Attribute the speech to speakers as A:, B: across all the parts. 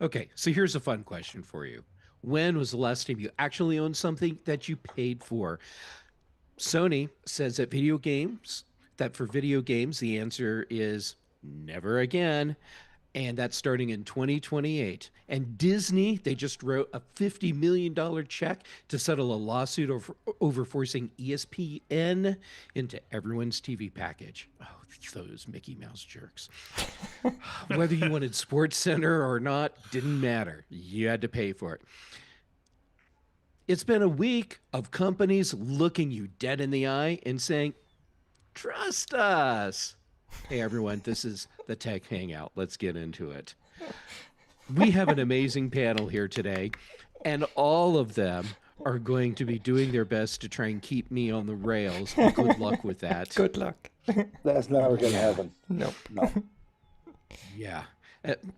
A: Okay, so here's a fun question for you. When was the last time you actually owned something that you paid for? Sony says that for video games, the answer is never again. And that's starting in 2028. And Disney, they just wrote a $50 million check to settle a lawsuit over forcing ESPN into everyone's TV package. Oh, those Mickey Mouse jerks. Whether you wanted Sports Center or not, didn't matter. You had to pay for it. It's been a week of companies looking you dead in the eye and saying, trust us. Hey, everyone, this is the Tech Hangout. Let's get into it. We have an amazing panel here today, and all of them are going to be doing their best to try and keep me on the rails. Good luck with that.
B: Good luck.
C: That's never going to happen.
B: No.
C: No.
A: Yeah.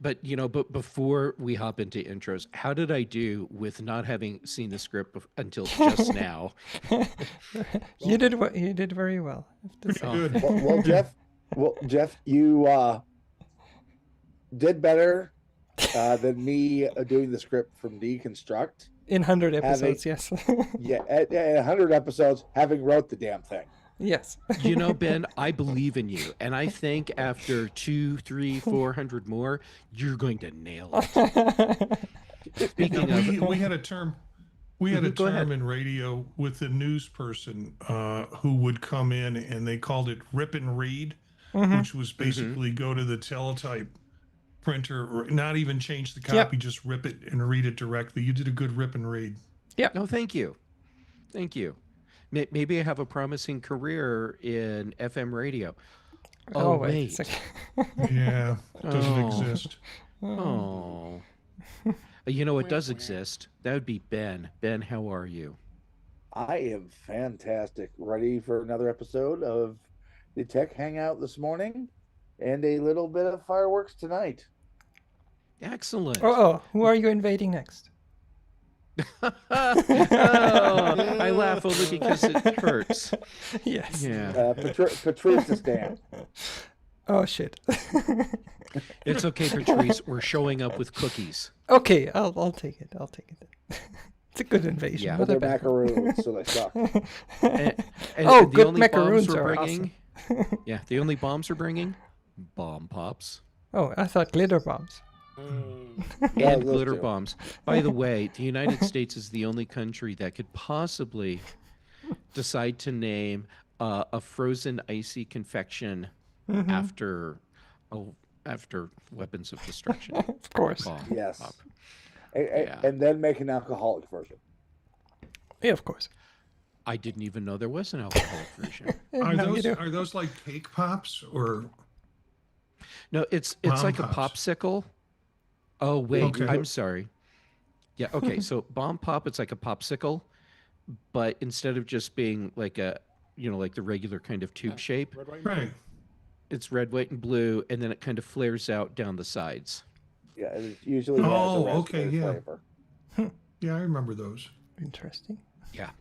A: But before we hop into intros, how did I do with not having seen the script until just now?
B: You did very well.
D: Pretty good.
C: Well, Jeff, you did better than me doing the script from Deconstruct.
B: In 100 episodes, yes.
C: Yeah, at 100 episodes, having wrote the damn thing.
B: Yes.
A: Ben, I believe in you. And I think after 200, 300, 400 more, you're going to nail it. Speaking of...
D: We had a term. We had a
A: Go ahead.
D: term in radio with the news person who would come in, and they called it rip and read, which was basically go to the teletype printer, or not even change the copy, just rip it and read it directly. You did a good rip and read.
B: Yeah.
A: No, thank you. Thank you. Maybe I have a promising career in FM radio. Oh, wait.
D: Yeah, doesn't exist.
A: Oh. It does exist. That would be Ben. Ben, how are you?
C: I am fantastic. Ready for another episode of the Tech Hangout this morning and a little bit of fireworks tonight.
A: Excellent.
B: Oh, who are you invading next?
A: I laugh only because it hurts.
B: Yes.
A: Yeah.
C: Patrice is down.
B: Oh, shit.
A: It's okay, Patrice. We're showing up with cookies.
B: Okay, I'll take it. I'll take it. It's a good invasion.
A: Yeah.
B: But
C: They're macaroons, so they suck.
A: And
B: Oh,
A: the
B: good
A: only
B: macaroons
A: bombs we're
B: are
A: bringing, Yeah, the only bombs we're bringing, bomb pops.
B: Oh, I thought glitter bombs.
C: Yeah,
A: And
C: those
A: glitter
C: two.
A: bombs. By the way, the United States is the only country that could possibly decide to name a frozen icy confection after weapons of destruction.
B: Of course.
A: Bomb
C: Yes.
A: pop.
C: And, and then make an alcoholic version.
B: Yeah, of course.
A: I didn't even know there was an alcoholic version.
B: Now you do.
D: Are those like cake pops or?
A: No, it's
D: Bomb
A: like
D: pops.
A: a popsicle. Oh wait,
D: Okay.
A: I'm sorry. Yeah, okay. So bomb pop, it's like a popsicle, but instead of just being like like the regular kind of tube shape,
E: Red, white, and
D: Right.
A: it's red, white, and blue, and then it kind of flares out down the sides.
C: Yeah, it usually has
D: Oh,
C: a
D: okay,
C: raspberry
D: yeah.
C: flavor.
D: Yeah, I remember those.
B: Interesting.
A: Yeah.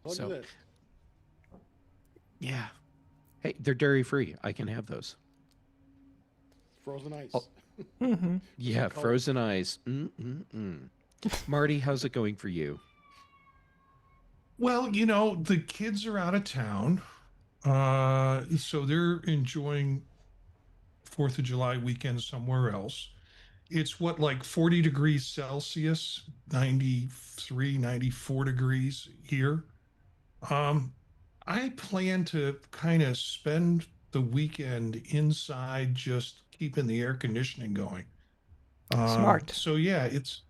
E: Look
A: So-
E: at this.
A: Yeah. Hey, they're dairy free. I can have those.
E: Frozen ice.
A: Oh. Yeah, frozen eyes. Marty, how's it going for you?
D: Well, the kids are out of town, so they're enjoying 4th of July weekend somewhere else. It's like 40 degrees Celsius, 93, 94 degrees here. I plan to kind of spend the weekend inside, just keeping the air conditioning going.
B: Smart.
D: So yeah, it's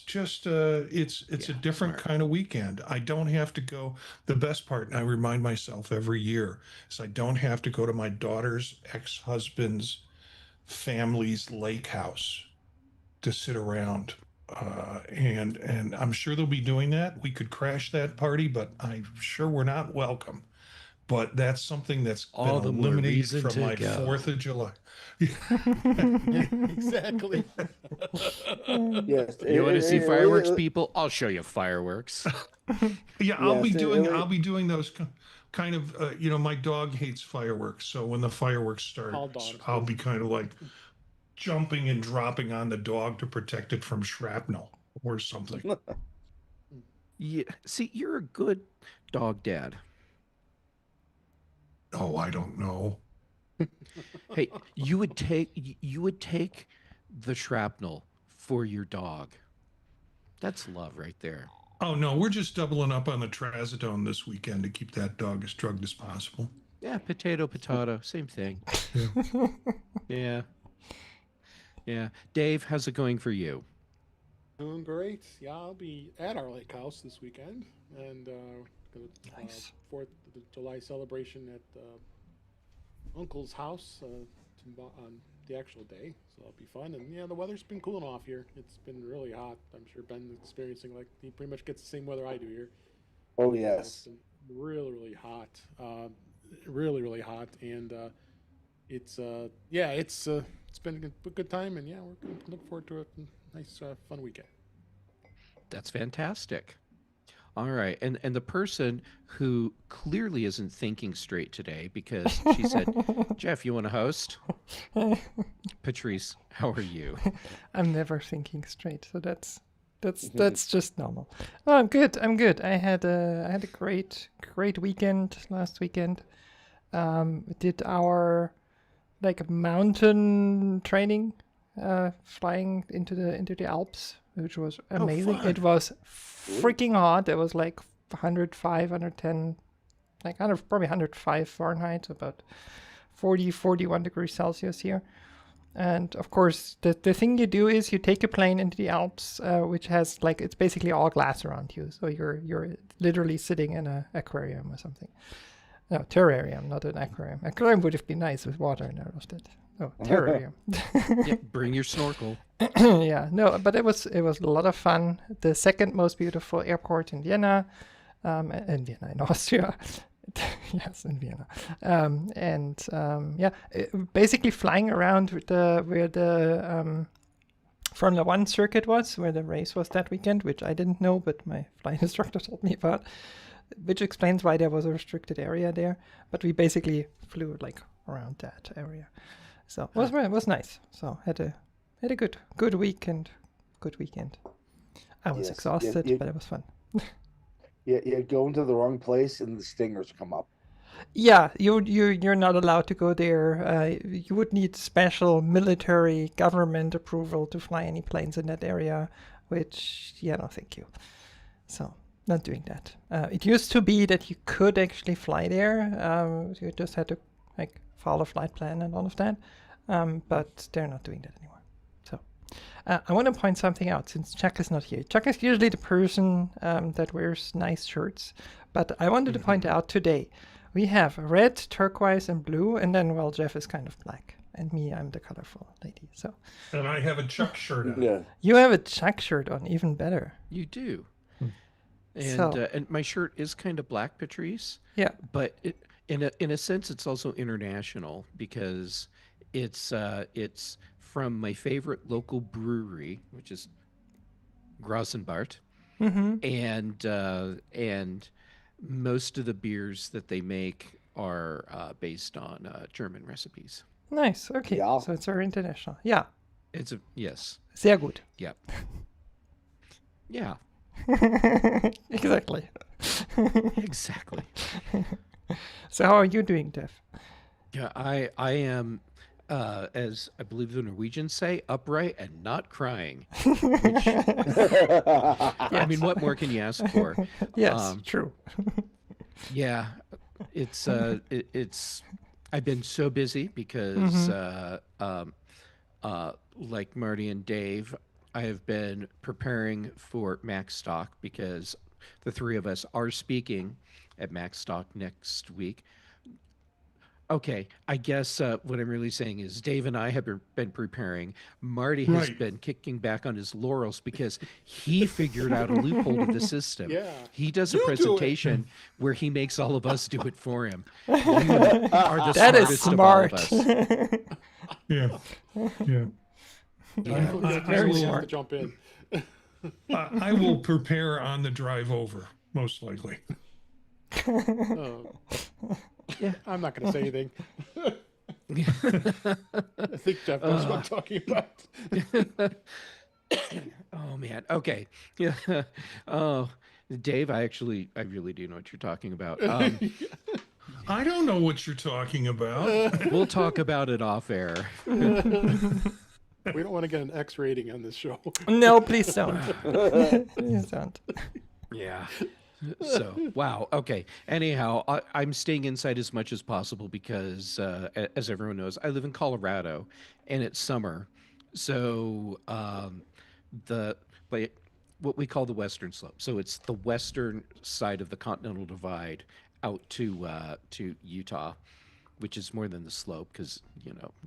D: just it's a different
A: smart.
D: kind of weekend. I don't have to go. The best part, and I remind myself every year, is I don't have to go to my daughter's ex-husband's family's lake house to sit around. And I'm sure they'll be doing that. We could crash that party, but I'm sure we're not welcome. But that's something that's
A: All the
D: been
A: more
D: eliminated
A: reason
D: from
A: to
D: my
A: go.
D: 4th of July.
E: Exactly.
C: Yes.
A: You want to see fireworks, people? I'll show you fireworks.
D: Yeah, I'll
C: Yes,
D: be doing those kind of. My dog hates fireworks, so when the fireworks start,
E: All dogs
D: I'll
E: do.
D: be kind of like jumping and dropping on the dog to protect it from shrapnel or something.
A: Yeah. See, you're a good dog dad.
D: Oh, I don't know.
A: Hey, you would take the shrapnel for your dog. That's love right there.
D: Oh, no, we're just doubling up on the trazodone this weekend to keep that dog as drugged as possible.
A: Yeah, potato, same thing.
D: Yeah.
A: Yeah. Yeah. Dave, how's it going for you?
E: Doing great. Yeah, I'll be at our lake house this weekend, and
B: Nice.
E: 4th of July celebration at Uncle's house on the actual day, so it'll be fun. And yeah, the weather's been cooling off here. It's been really hot. I'm sure Ben's experiencing, like, he pretty much gets the same weather I do here.
C: Oh
E: It's
C: yes.
E: been really hot, really hot, and it's been a good time, and yeah, we're gonna look forward to a nice fun weekend.
A: That's fantastic. All right. And the person who clearly isn't thinking straight today because she said, Jeff, you want to host? Patrice, how are you?
B: I'm never thinking straight, so that's just normal. Oh, I'm good. I had a great weekend last weekend. We did our like mountain training, flying into the Alps, which was amazing.
D: fun.
B: It was freaking hot. It was like 105, 110, probably 105 Fahrenheit, about 40, 41 degrees Celsius here. And of course, the thing you do is you take a plane into the Alps, which has it's basically all glass around you. So you're literally sitting in an aquarium or something. No, terrarium, not an aquarium. Aquarium would have been nice with water and all of that. Oh, terrarium.
A: Yeah, bring your snorkel.
B: Yeah, no, but it was a lot of fun. The second most beautiful airport in Vienna, in Austria. Yes, in Vienna. Basically flying around with where the Formula One circuit was, where the race was that weekend, which I didn't know, but my flight instructor told me about, which explains why there was a restricted area there. But we basically flew around that area, so it was nice. So had a good weekend. Good weekend. I was
C: Yes,
B: exhausted, but it was fun.
C: You go into the wrong place and the stingers come up.
B: Yeah, you're not allowed to go there. You would need special military government approval to fly any planes in that area, which, yeah, no, thank you. So, not doing that. It used to be that you could actually fly there. You just had to follow a flight plan and all of that. But they're not doing that anymore. So, I want to point something out since Chuck is not here. Chuck is usually the person that wears nice shirts, but I wanted to point out today. We have red, turquoise, and blue, and then, well, Jeff is kind of black. And me, I'm the colorful lady. So
D: And I have a Chuck shirt on.
C: Yeah.
B: you have a Chuck shirt on, even better.
A: You do. And
B: So-
A: and my shirt is kind of black, Patrice.
B: Yeah.
A: But in a sense, it's also international because it's from my favorite local brewery, which is Grossenbart,
B: Mm-hmm.
A: and most of the beers that they make are based on German recipes.
B: Nice. Okay.
C: Yeah.
B: So it's very international. Yeah.
A: It's yes,
B: Sehr gut.
A: yeah, yeah,
B: Exactly.
A: exactly.
B: So how are you doing, Jeff?
A: Yeah, I am, as I believe the Norwegians say, upright and not crying. Which, I mean, what more can you ask for?
B: Yes, true.
A: Yeah, it's I've been so busy because like Marty and Dave, I have been preparing for Max Stock because the three of us are speaking at Max Stock next week. Okay, I guess what I'm really saying is Dave and I have been preparing. Marty has
D: Right.
A: been kicking back on his laurels because he figured out a loophole to the system.
E: Yeah.
A: He does a
E: You do it.
A: presentation where he makes all of us do it for him. You are the
B: That is
A: smartest of all of
B: smart.
A: us.
D: Yeah. Yeah.
A: Yeah.
E: We'll get
B: very
E: Harlan
B: smart.
E: to jump in.
D: I will prepare on the drive over, most likely.
E: Oh.
A: Yeah.
E: I'm not going to say anything. I think Jeff knows what I'm talking about.
A: Oh man. Okay. Yeah. Oh, Dave, I really do know what you're talking about.
D: I don't know what you're talking about.
A: We'll talk about it off air.
E: We don't want to get an X rating on this show.
B: No, please don't. Please don't.
A: Yeah. So, wow. Okay. Anyhow, I'm staying inside as much as possible because, as everyone knows, I live in Colorado and it's summer. So, the like what we call the Western Slope. So it's the western side of the Continental Divide out to Utah, which is more than the slope because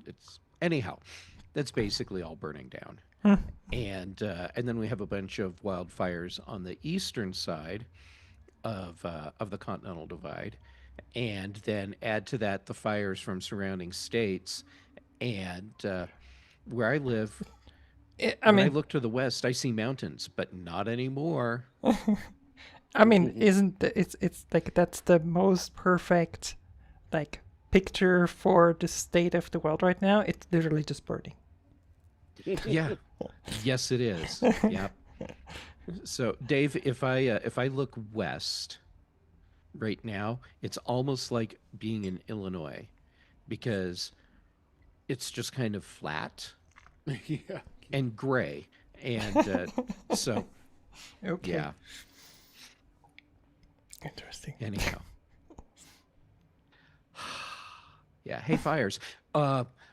A: it's anyhow. That's basically all burning down, and then we have a bunch of wildfires on the eastern side of the Continental Divide, and then add to that the fires from surrounding states, and where I live.
B: I
A: When I
B: mean,
A: look to the west, I see mountains, but not anymore.
B: I mean, it's like that's the most perfect like picture for the state of the world right now. It's literally just burning.
A: Yeah. Yes, it is. Yeah. So, Dave, if I look west right now, it's almost like being in Illinois because it's just kind of flat
E: Yeah.
A: and gray, and so
B: Okay.
A: yeah.
B: Interesting.
A: Anyhow. Yeah. Hey, fires.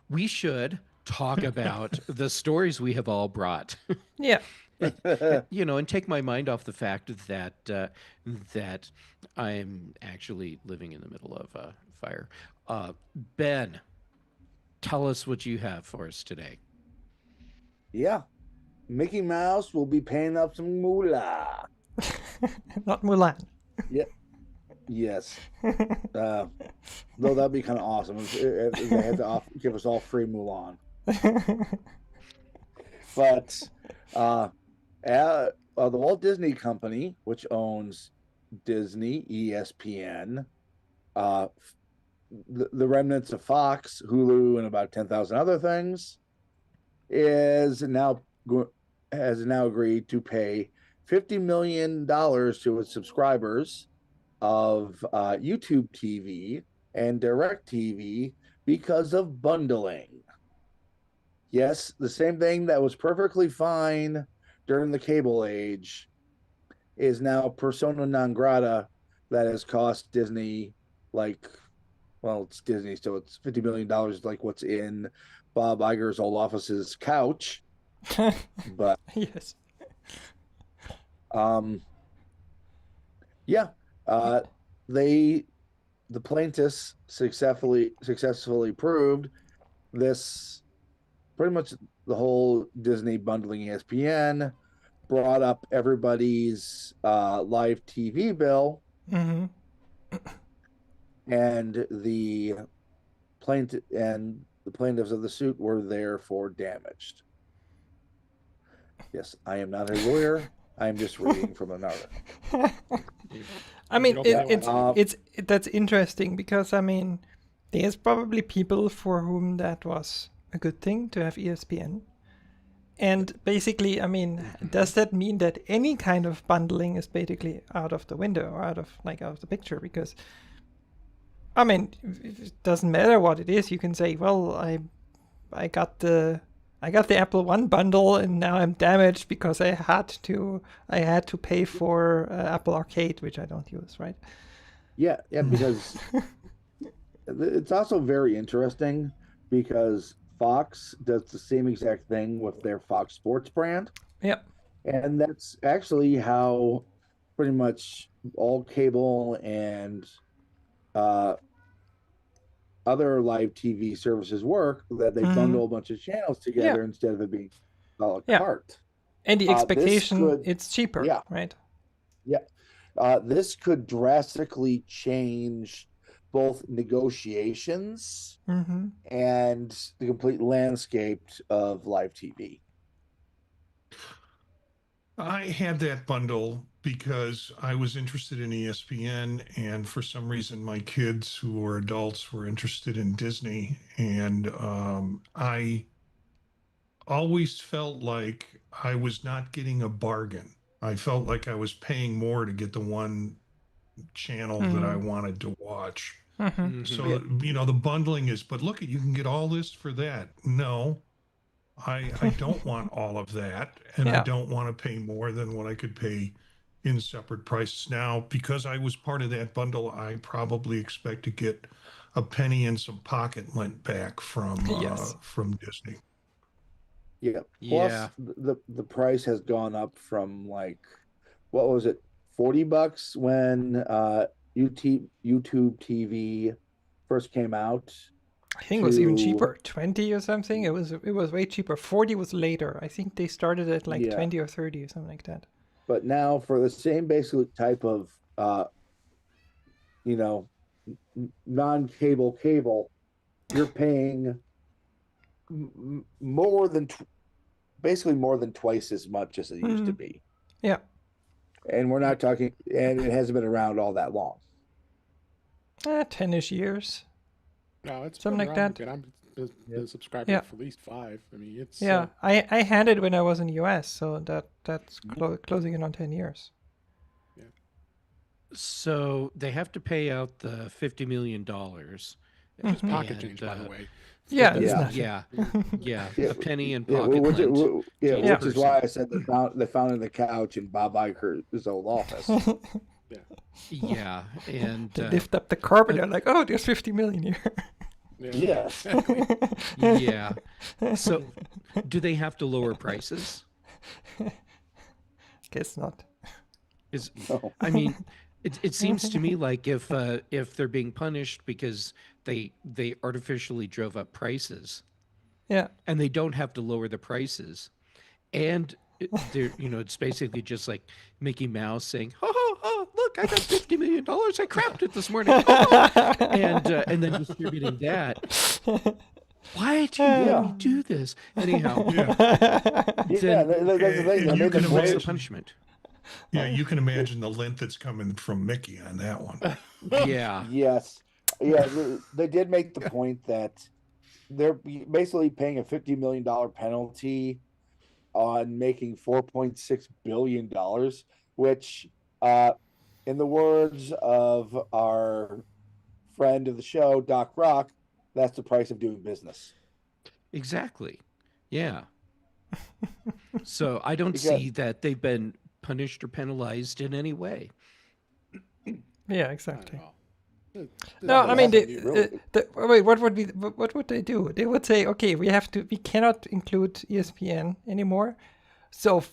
A: We should talk about the stories we have all brought.
B: Yeah.
A: And take my mind off the fact that I'm actually living in the middle of a fire. Ben, tell us what you have for us today.
C: Yeah. Mickey Mouse will be paying up some moolah.
B: Not Mulan.
C: Yes. Though that'd be kind of awesome if they had to give us all free Mulan. But the Walt Disney Company, which owns Disney, ESPN, the remnants of Fox, Hulu, and about 10,000 other things, has now agreed to pay $50 million to its subscribers of YouTube TV and DirecTV because of bundling. Yes, the same thing that was perfectly fine during the cable age is now persona non grata that has cost Disney it's Disney, so it's $50 million, like what's in Bob Iger's old office's couch. But
B: yes.
C: The plaintiffs successfully proved this. Pretty much the whole Disney bundling ESPN brought up everybody's live TV bill,
B: Mm-hmm.
C: and the plaintiffs of the suit were therefore damaged. Yes, I am not a lawyer. I am just reading from an article.
B: I mean,
E: Yeah.
B: it's that's interesting because I mean, there's probably people for whom that was a good thing to have ESPN. And basically, I mean, does that mean that any kind of bundling is basically out of the window or out of the picture? Because, I mean, it doesn't matter what it is. You can say, well, I got the Apple One bundle and now I'm damaged because I had to pay for Apple Arcade, which I don't use, right?
C: Yeah, because it's also very interesting because Fox does the same exact thing with their Fox Sports brand.
B: Yep.
C: And that's actually how pretty much all cable and other live TV services work, that they bundle a bunch of channels together instead of it being a la carte.
B: And the expectation, it's cheaper, right?
C: Yeah. This could drastically change both negotiations and the complete landscape of live TV.
D: I had that bundle because I was interested in ESPN, and for some reason, my kids who were adults were interested in Disney, and I always felt like I was not getting a bargain. I felt like I was paying more to get the one channel that I wanted to watch.
B: Mm-hmm.
D: So, the bundling is, but look, you can get all this for that. No, I don't want all of that, and I
B: Yeah.
D: don't want to pay more than what I could pay in separate prices. Now, because I was part of that bundle, I probably expect to get a penny and some pocket lint back from
B: Yes.
D: from Disney.
C: Yeah.
A: Yeah.
C: Plus, the price has gone up from like, what was it, $40 when YouTube TV first came out.
B: I think it was even
C: to-
B: cheaper, 20 or something. It was way cheaper. 40 was later. I think they started at like
C: Yeah.
B: 20 or 30 or something like that.
C: But now for the same basic type of non-cable cable, you're paying more than basically more than twice as much as it used to be.
B: Yeah.
C: And we're not talking, and it hasn't been around all that long.
B: 10-ish years.
E: No, it's
B: Something
E: been
B: like
E: around
B: that.
E: a bit. I'm been a subscriber
B: Yeah.
E: for at least 5. I mean, it's
B: Yeah, I had it when I was in the US, so that's closing in on 10 years.
A: So they have to pay out the $50 million.
E: just pocket
A: And,
E: change, by the way.
B: Yeah, it's
C: Yeah.
B: nothing.
A: Yeah,
C: Yeah,
A: a penny in
C: Yeah,
A: pocket
C: which,
A: lint.
C: yeah,
A: each
C: which is
A: person.
C: why I said they found in the couch in Bob Iger's old office.
A: Yeah, and
B: They lift up the carpet, they're like, oh, there's 50 million here.
C: Yeah.
E: Exactly.
A: yeah. So, do they have to lower prices?
B: Guess not.
A: Is
C: No.
A: I mean, it seems to me like if they're being punished because they artificially drove up prices
B: Yeah.
A: and they don't have to lower the prices, and they're it's basically just like Mickey Mouse saying, "Oh, look, I got $50 million. I crapped it this morning," and then distributing that. Why do you do this anyhow?
C: Yeah,
A: Then
C: that's the thing. They
D: and you
C: made
D: can
C: the
A: what's the
C: voice.
A: punishment?
D: Yeah, you can imagine the lint that's coming from Mickey on that one.
A: Yeah.
C: Yes. Yeah, they did make the point that they're basically paying a $50 million penalty on making $4.6 billion, which, in the words of our friend of the show, Doc Rock, that's the price of doing business.
A: Exactly. Yeah. So I don't
C: Because-
A: see that they've been punished or penalized in any way.
B: Yeah,
E: Not
B: exactly.
E: at all. It-
B: No,
E: it
B: I mean,
E: hasn't been-
B: wait, what would they do? They would say, okay, we cannot include ESPN anymore. So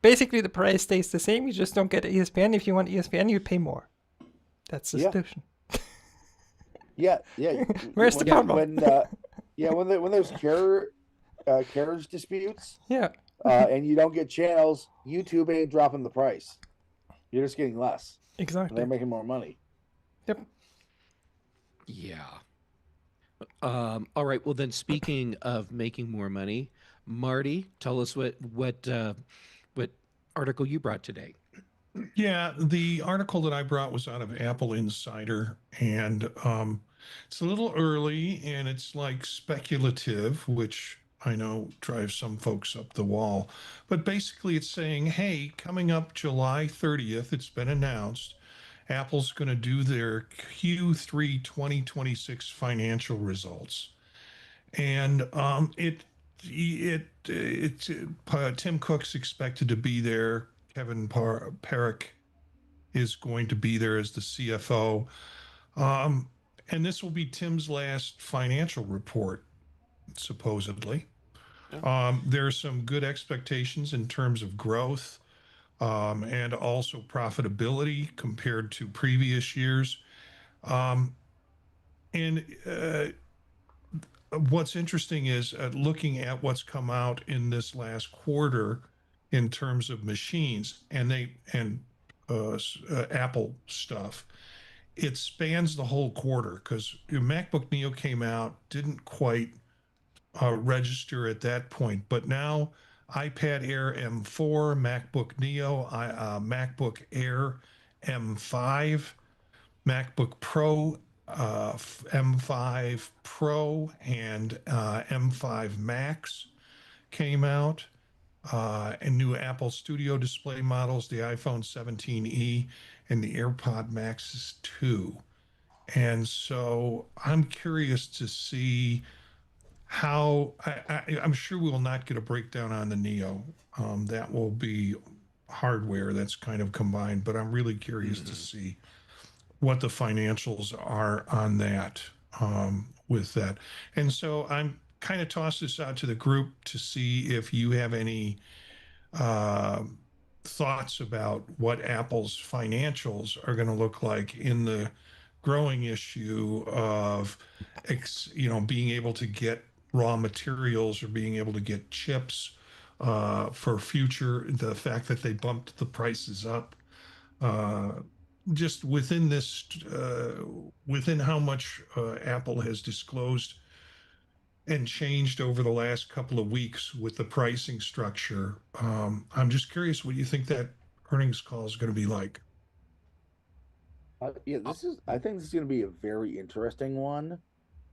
B: basically the price stays the same. You just don't get ESPN. If you want ESPN, you pay more. That's the solution.
C: Yeah.
B: Where's the problem?
C: When there's carriage disputes,
B: Yeah.
C: and you don't get channels, YouTube ain't dropping the price. You're just getting less. And
B: Exactly.
C: they're making more money.
B: Yep.
A: Yeah. All right. Well, then, speaking of making more money, Marty, tell us what article you brought today.
D: Yeah, the article that I brought was out of Apple Insider, and it's a little early and it's like speculative, which I know drives some folks up the wall. But basically, it's saying, hey, coming up July 30th, it's been announced, Apple's going to do their Q3 2026 financial results. And Tim Cook's expected to be there. Kevin Parrick is going to be there as the CFO. And this will be Tim's last financial report, supposedly. There are some good expectations in terms of growth and also profitability compared to previous years. What's interesting is looking at what's come out in this last quarter in terms of machines and Apple stuff. It spans the whole quarter because MacBook Neo came out, didn't quite register at that point, but now iPad Air M4, MacBook Neo, MacBook Air M5, MacBook Pro M5 Pro, and M5 Max came out. And new Apple Studio display models, the iPhone 17e and the AirPod Maxes 2. And so I'm curious to see how I'm sure we will not get a breakdown on the Neo. That will be hardware that's kind of combined, but I'm really curious to see what the financials are on that with that. And so I'm kind of toss this out to the group to see if you have any thoughts about what Apple's financials are going to look like in the growing issue of being able to get raw materials or being able to get chips for future, the fact that they bumped the prices up just within this within how much Apple has disclosed and changed over the last couple of weeks with the pricing structure. I'm just curious what you think that earnings call is going to be like.
C: Yeah, I think this is going to be a very interesting one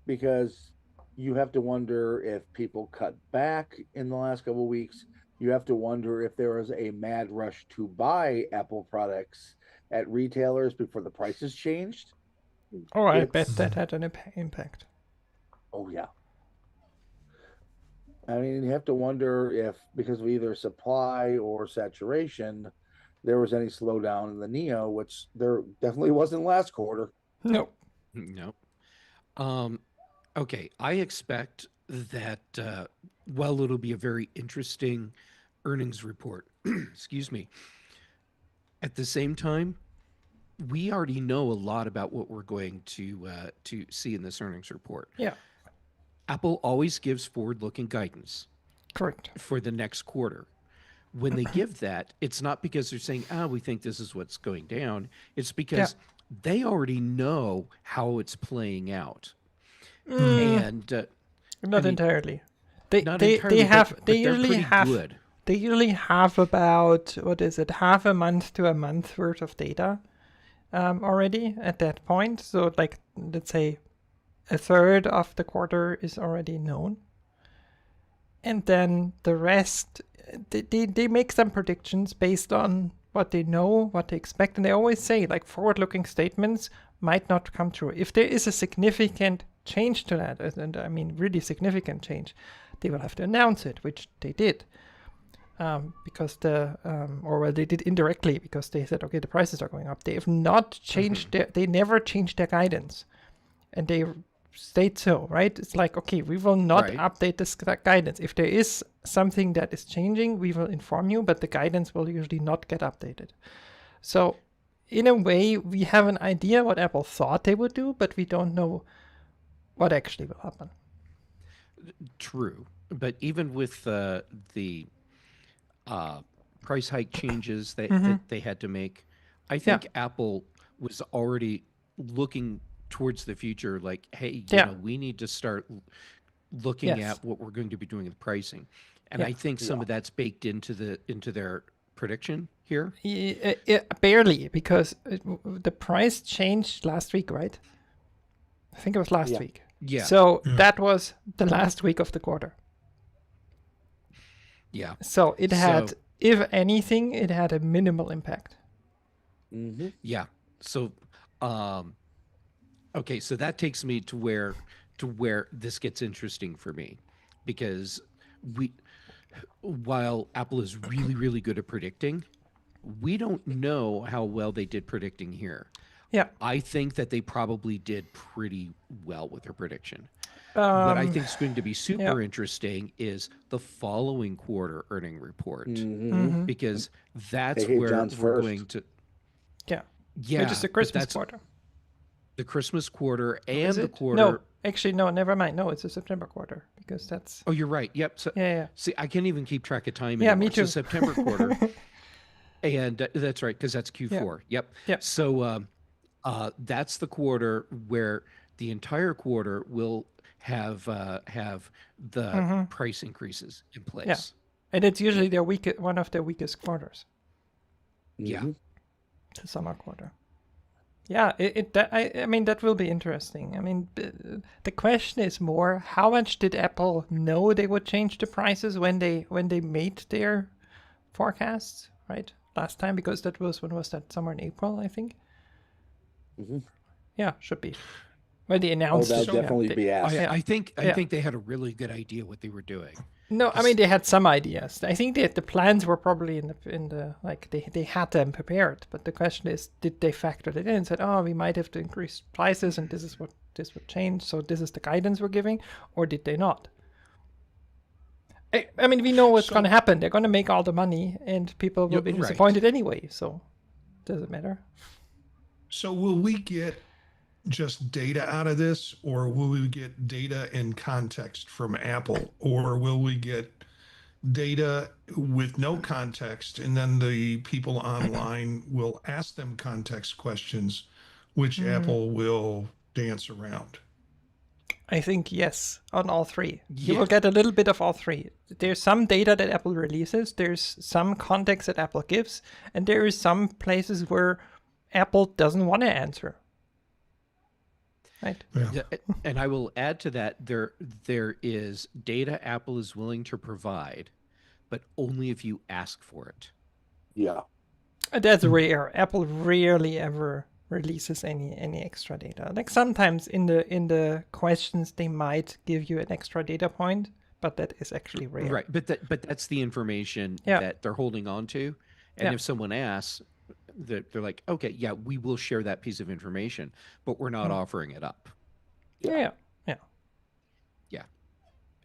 C: because you have to wonder if people cut back in the last couple of weeks. You have to wonder if there was a mad rush to buy Apple products at retailers before the prices changed.
B: Oh, I bet that had an impact.
C: Oh, yeah. I mean, you have to wonder if, because of either supply or saturation, there was any slowdown in the Neo, which there definitely wasn't last quarter.
B: No.
A: No. Okay, I expect that well, it'll be a very interesting earnings report. Excuse me. At the same time, we already know a lot about what we're going to see in this earnings report.
B: Yeah.
A: Apple always gives forward-looking guidance.
B: Correct.
A: For the next quarter. When they give that, it's not because they're saying, we think this is what's going down. It's because they already know how it's playing out. And
B: not entirely. They usually have about, what is it, half a month to a month worth of data already at that point. So like, let's say a third of the quarter is already known. And then the rest, they make some predictions based on what they know, what they expect. And they always say, like, forward-looking statements might not come true. If there is a significant change to that, and I mean really significant change, they will have to announce it, which they did. Because they did indirectly because they said, okay, the prices are going up. They have not changed they never changed their guidance. And they state so, right? It's like, okay, we will not update this guidance. If there is something that is changing, we will inform you, but the guidance will usually not get updated. So in a way, we have an idea what Apple thought they would do, but we don't know what actually will happen.
A: True. But even with the price hike changes that they had to make, I think Apple was already looking towards the future, like, hey, you know, we need to start looking at what we're going to be doing with pricing. And I think some of that's baked into their prediction here.
B: Barely, because the price changed last week, right? I think it was last week.
A: Yeah.
B: So that was the last week of the quarter.
A: Yeah.
B: So it had, if anything, it had a minimal impact.
C: Mm-hmm.
A: Yeah. So, okay, so that takes me to where this gets interesting for me, because while Apple is really, really good at predicting, we don't know how well they did predicting here.
B: Yeah.
A: I think that they probably did pretty well with their prediction. What I think is going to be super interesting is the following quarter earning report, because that's where we're going to. Yeah,
B: which is the Christmas quarter.
A: The Christmas quarter and the quarter.
B: No, actually, no, never mind. No, it's the September quarter, because that's.
A: Oh, you're right. Yep. So, see, I can't even keep track of time
B: anymore.
A: Yeah, me too.
B: So
A: September quarter. And that's right, because that's Q4. Yep. So that's the quarter where the entire quarter will have the price increases in place.
B: And it's usually one of their weakest quarters,
A: Yeah.
C: Mhm.
B: the summer quarter. Yeah, I mean, that will be interesting. I mean, the question is more, how much did Apple know they would change the prices when they made their forecasts, right? Last time, because when was that? Somewhere in April, I think.
C: Mhm.
B: Yeah, should be. When they
C: Oh,
B: announced
C: that'll
B: it.
C: definitely be asked.
A: I think
B: Yeah.
A: they had a really good idea what they were doing.
B: No, I mean they had some ideas. I think that the plans were probably in the like they had them prepared. But the question is, did they factor it in and said, oh, we might have to increase prices and this would change, so this is the guidance we're giving, or did they not? I mean, we know what's going to happen. They're going to make all the money, and people will be
A: Right.
B: disappointed anyway. So, does it matter?
D: So will we get just data out of this, or will we get data in context from Apple, or will we get data with no context, and then the people online will ask them context questions, which Apple will dance around?
B: I think yes, on all three. You
A: Yeah.
B: will get a little bit of all three. There's some data that Apple releases, there's some context that Apple gives, and there is some places where Apple doesn't want to answer. Right?
D: Yeah.
A: And I will add to that, there is data Apple is willing to provide, but only if you ask for it.
C: Yeah.
B: That's rare. Apple rarely ever releases any extra data. Like sometimes in the questions they might give you an extra data point, but that is actually rare.
A: Right. But that's the information
B: Yeah.
A: that they're holding on to. And
B: Yeah.
A: if someone asks, they're like, okay, yeah, we will share that piece of information, but we're not offering it up.
B: Yeah.
A: Yeah.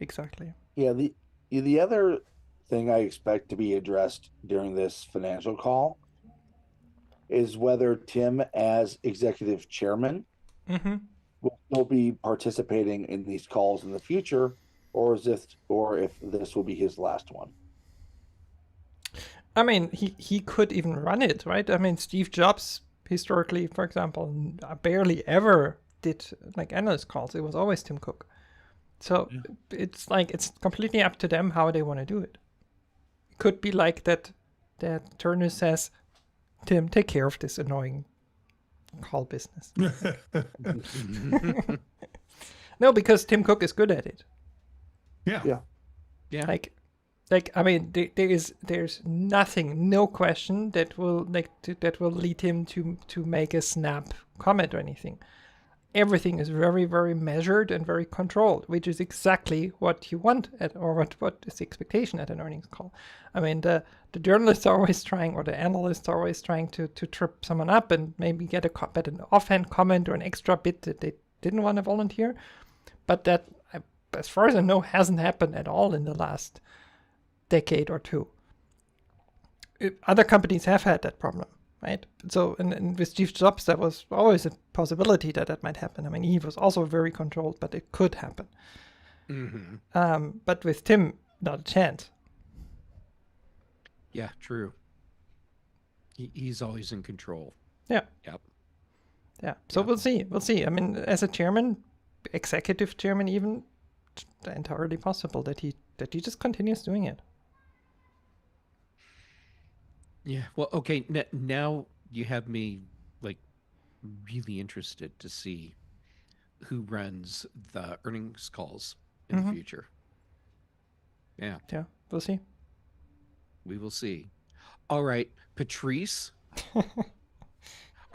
B: Exactly.
C: Yeah. The other thing I expect to be addressed during this financial call is whether Tim, as executive chairman,
B: Mm-hmm.
C: will still be participating in these calls in the future, or if this will be his last one.
B: I mean, he could even run it, right? I mean, Steve Jobs historically, for example, barely ever did like analyst calls. It was always Tim Cook. So it's like it's completely up to them how they want to do it. It could be like that Turner says, Tim, take care of this annoying call business. No, because Tim Cook is good at it.
D: Yeah.
A: Yeah.
B: Like I mean, there's nothing, no question that will that will lead him to make a snap comment or anything. Everything is very, very measured and very controlled, which is exactly what you want or what is the expectation at an earnings call. I mean, the journalists are always trying, or the analysts are always trying to trip someone up and maybe get an offhand comment or an extra bit that they didn't want to volunteer. But that, as far as I know, hasn't happened at all in the last decade or two. Other companies have had that problem. Right. So, and with Steve Jobs, that was always a possibility that might happen. I mean, he was also very controlled, but it could happen.
A: Mm-hmm.
B: But with Tim, not a chance.
A: Yeah, true. He's always in control.
B: Yeah.
A: Yep.
B: Yeah. So we'll see. We'll see. I mean, as a chairman, executive chairman, even entirely possible that he just continues doing it.
A: Yeah. Well, okay. Now you have me like really interested to see who runs the earnings calls in the future. Yeah.
B: Yeah. We'll see.
A: We will see. All right, Patrice,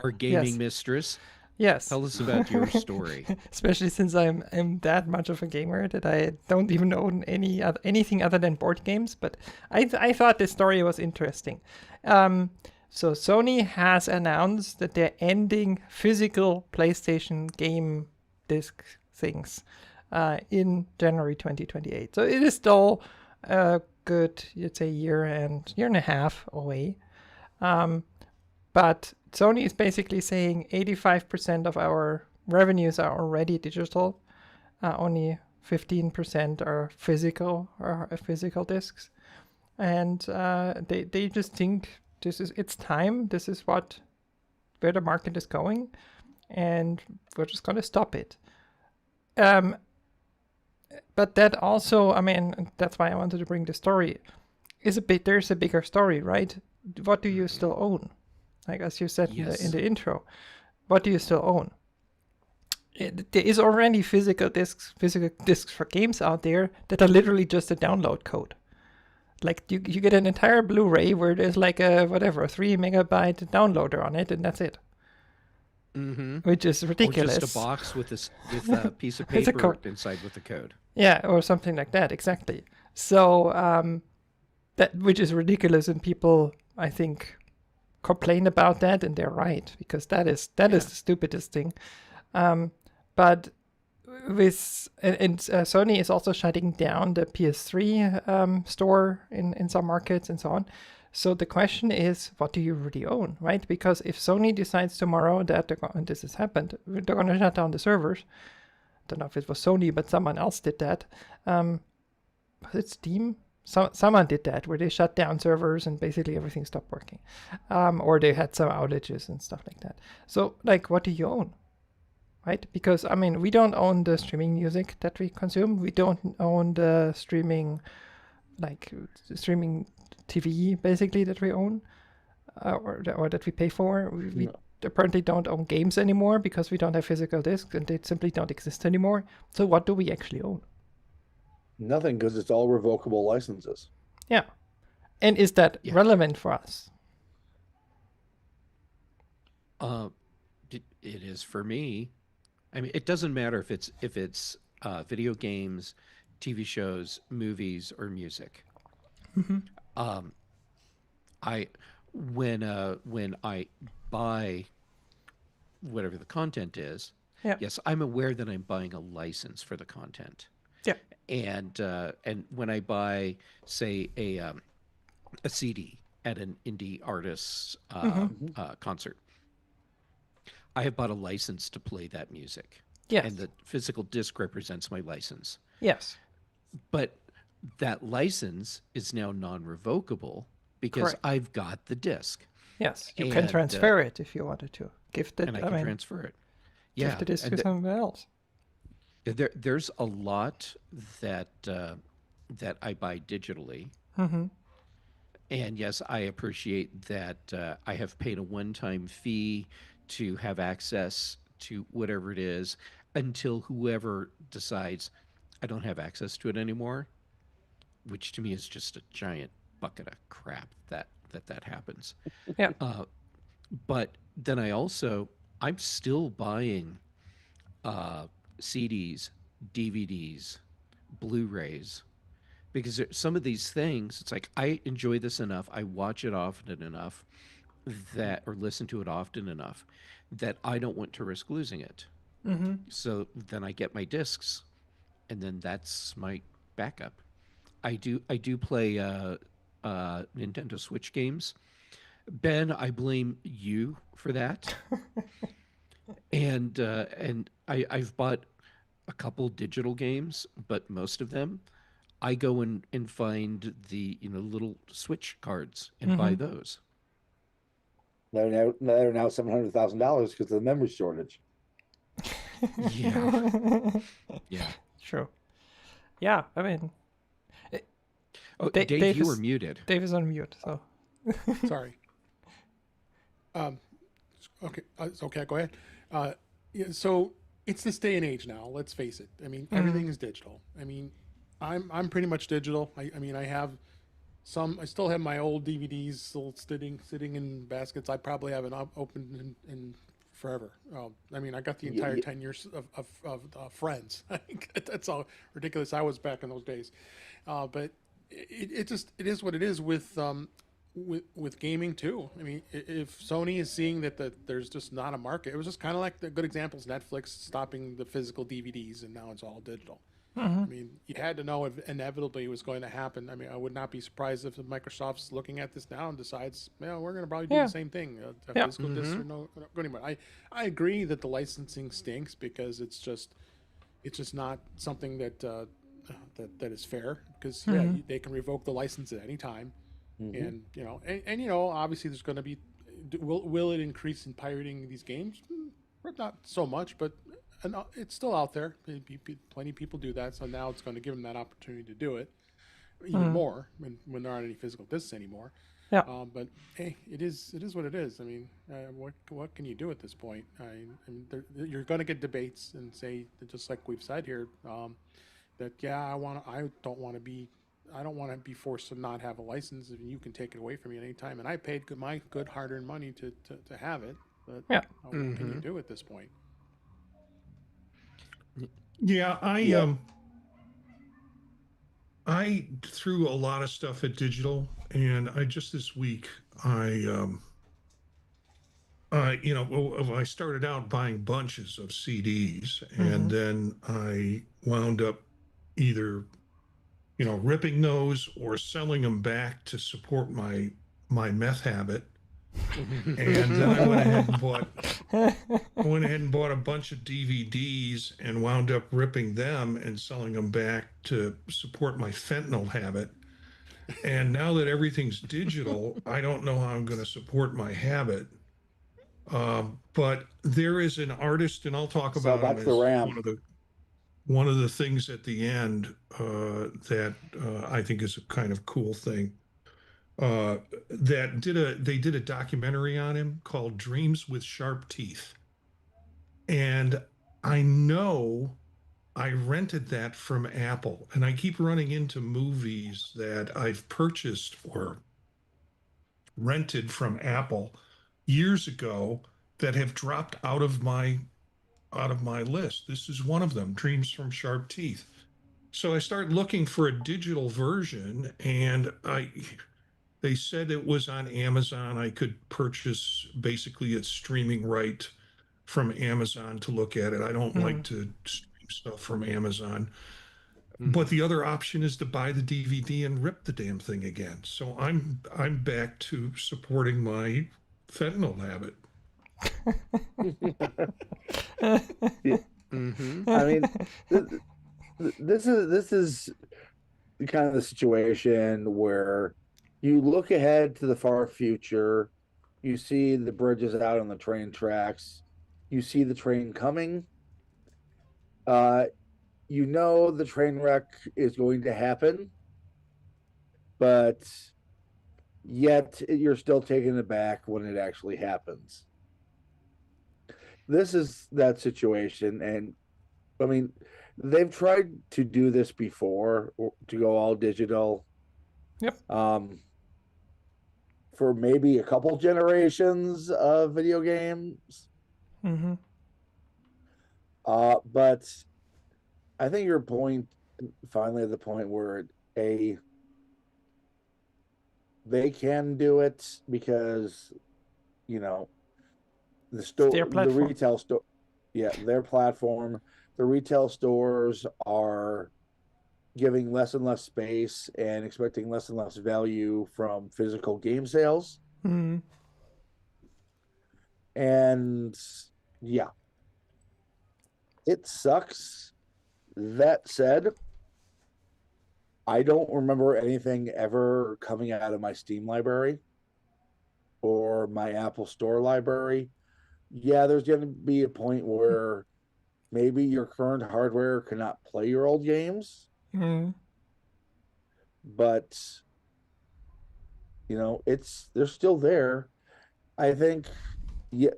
A: our gaming mistress.
B: Yes.
A: Tell us about your story.
B: Especially since I'm that much of a gamer that I don't even own anything other than board games. But I thought this story was interesting. So Sony has announced that they're ending physical PlayStation game disc things in January 2028. So it is still a good, you'd say, year and a half away. But Sony is basically saying 85% of our revenues are already digital. Only 15% are physical discs. And they just think it's time. This is where the market is going, and we're just going to stop it. But that also, I mean, that's why I wanted to bring the story. there's a bigger story, right? What do you still own? Like as you said in
A: Yes.
B: the intro, what do you still own? There is already physical discs for games out there that are literally just a download code. Like you get an entire Blu-ray where there's like a 3 megabyte downloader on it, and that's it.
A: Mm-hmm.
B: Which is ridiculous.
A: Or just a box with a piece of
B: It's a
A: paper
B: code.
A: inside with the code.
B: Yeah, or something like that, exactly. So that which is ridiculous, and people, I think, complain about that, and they're right, because that is the stupidest thing. But with Sony is also shutting down the PS3 store in some markets and so on. So the question is, what do you really own, right? Because if Sony decides tomorrow that and this has happened, they're going to shut down the servers. Don't know if it was Sony, but someone else did that. Was it Steam? Someone did that, where they shut down servers and basically everything stopped working. Or they had some outages and stuff like that. So, like, what do you own? Right? Because, I mean, we don't own the streaming music that we consume. We don't own the streaming TV, basically, that we own. Or that we pay for. We apparently don't own games anymore because we don't have physical discs and they simply don't exist anymore. So what do we actually own?
C: Nothing, because it's all revocable licenses.
B: Yeah. And is that relevant for us?
A: It is for me. I mean, it doesn't matter if it's video games, TV shows, movies, or music.
B: Mm-hmm.
A: When I buy whatever the content is,
B: Yeah.
A: yes, I'm aware that I'm buying a license for the content.
B: Yeah.
A: And when I buy, say, a CD at an indie artist's concert, I have bought a license to play that music.
B: Yes.
A: And the physical disc represents my license.
B: Yes.
A: But that license is now non-revocable because
B: Correct.
A: I've got the disc.
B: Yes. You can transfer it if you wanted to.
A: And I can transfer it. Yeah.
B: Give the disc to someone else.
A: There's a lot that I buy digitally.
B: Mm-hmm.
A: And yes, I appreciate that I have paid a one-time fee to have access to whatever it is until whoever decides I don't have access to it anymore, which to me is just a giant bucket of crap that happens.
B: Yeah.
A: But then I'm still buying CDs, DVDs, Blu-rays, because some of these things, it's like I enjoy this enough, I watch it often enough or listen to it often enough that I don't want to risk losing it.
B: Mm-hmm.
A: So then I get my discs, and then that's my backup. I do play Nintendo Switch games. Ben, I blame you for that. and I've bought a couple digital games, but most of them I go and find the little Switch cards and buy those.
C: They're now $700,000 because of the memory shortage.
A: Yeah. Yeah.
B: True. Yeah, I mean.
A: Dave, you were muted.
B: Dave is on mute, so.
E: Sorry. Okay. It's okay. Go ahead. Yeah, so it's this day and age now. Let's face it. I mean, everything is digital. I mean, I'm pretty much digital. I mean, I have some. I still have my old DVDs still sitting in baskets. I probably haven't opened in forever. I mean, I got the entire 10 years of Friends. That's how ridiculous I was back in those days. But it is what it is with gaming too. I mean, if Sony is seeing that there's just not a market, it was just kind of like the good examples, Netflix stopping the physical DVDs and now it's all digital. I mean, you had to know if inevitably it was going to happen. I mean, I would not be surprised if Microsoft's looking at this now and decides, well, we're going to probably do the same thing. Physical discs are no good anymore. I agree that the licensing stinks because it's just not something that is fair because they can revoke the license at any time. And obviously there's going to be will it increase in pirating these games? Not so much, but it's still out there. Plenty of people do that, so now it's going to give them that opportunity to do it. even more when there aren't any physical discs anymore.
B: Yeah.
E: But hey, it is what it is. I mean, what can you do at this point? You're going to get debates and say, just like we've said here, that I don't want to be forced to not have a license, and you can take it away from me at any time. And I paid my good hard-earned money to have it. But
B: Yeah.
E: what can you do at this point?
D: Yeah, I threw a lot of stuff at digital, and this week I started out buying bunches of CDs, and then I wound up either ripping those or selling them back to support my meth habit. And then I went ahead and bought a bunch of DVDs and wound up ripping them and selling them back to support my fentanyl habit. And now that everything's digital, I don't know how I'm going to support my habit. But there is an artist, and I'll talk
C: So
D: about
C: that's
D: him
C: the
D: as
C: RAM.
D: one of the things at the end that I think is a kind of cool thing. They did a documentary on him called Dreams with Sharp Teeth. And I know I rented that from Apple, and I keep running into movies that I've purchased or rented from Apple years ago that have dropped out of my list. This is one of them, Dreams from Sharp Teeth. So I started looking for a digital version, and they said it was on Amazon. I could purchase basically its streaming right from Amazon to look at it. I don't like to stream stuff from Amazon. But the other option is to buy the DVD and rip the damn thing again. So I'm back to supporting my fentanyl habit.
C: I mean, this is kind of the situation where you look ahead to the far future, you see the bridges out on the train tracks, you see the train coming, the train wreck is going to happen, but yet you're still taken aback when it actually happens. This is that situation, and I mean, they've tried to do this before, to go all digital.
B: Yep.
C: For maybe a couple generations of video games. But I think your point, finally at the point where they can do it because the store, the retail store, their platform, the retail stores are giving less and less space and expecting less and less value from physical game sales. And it sucks. That said, I don't remember anything ever coming out of my Steam library or my Apple Store library. Yeah, there's going to be a point where maybe your current hardware cannot play your old games. But they're still there. I think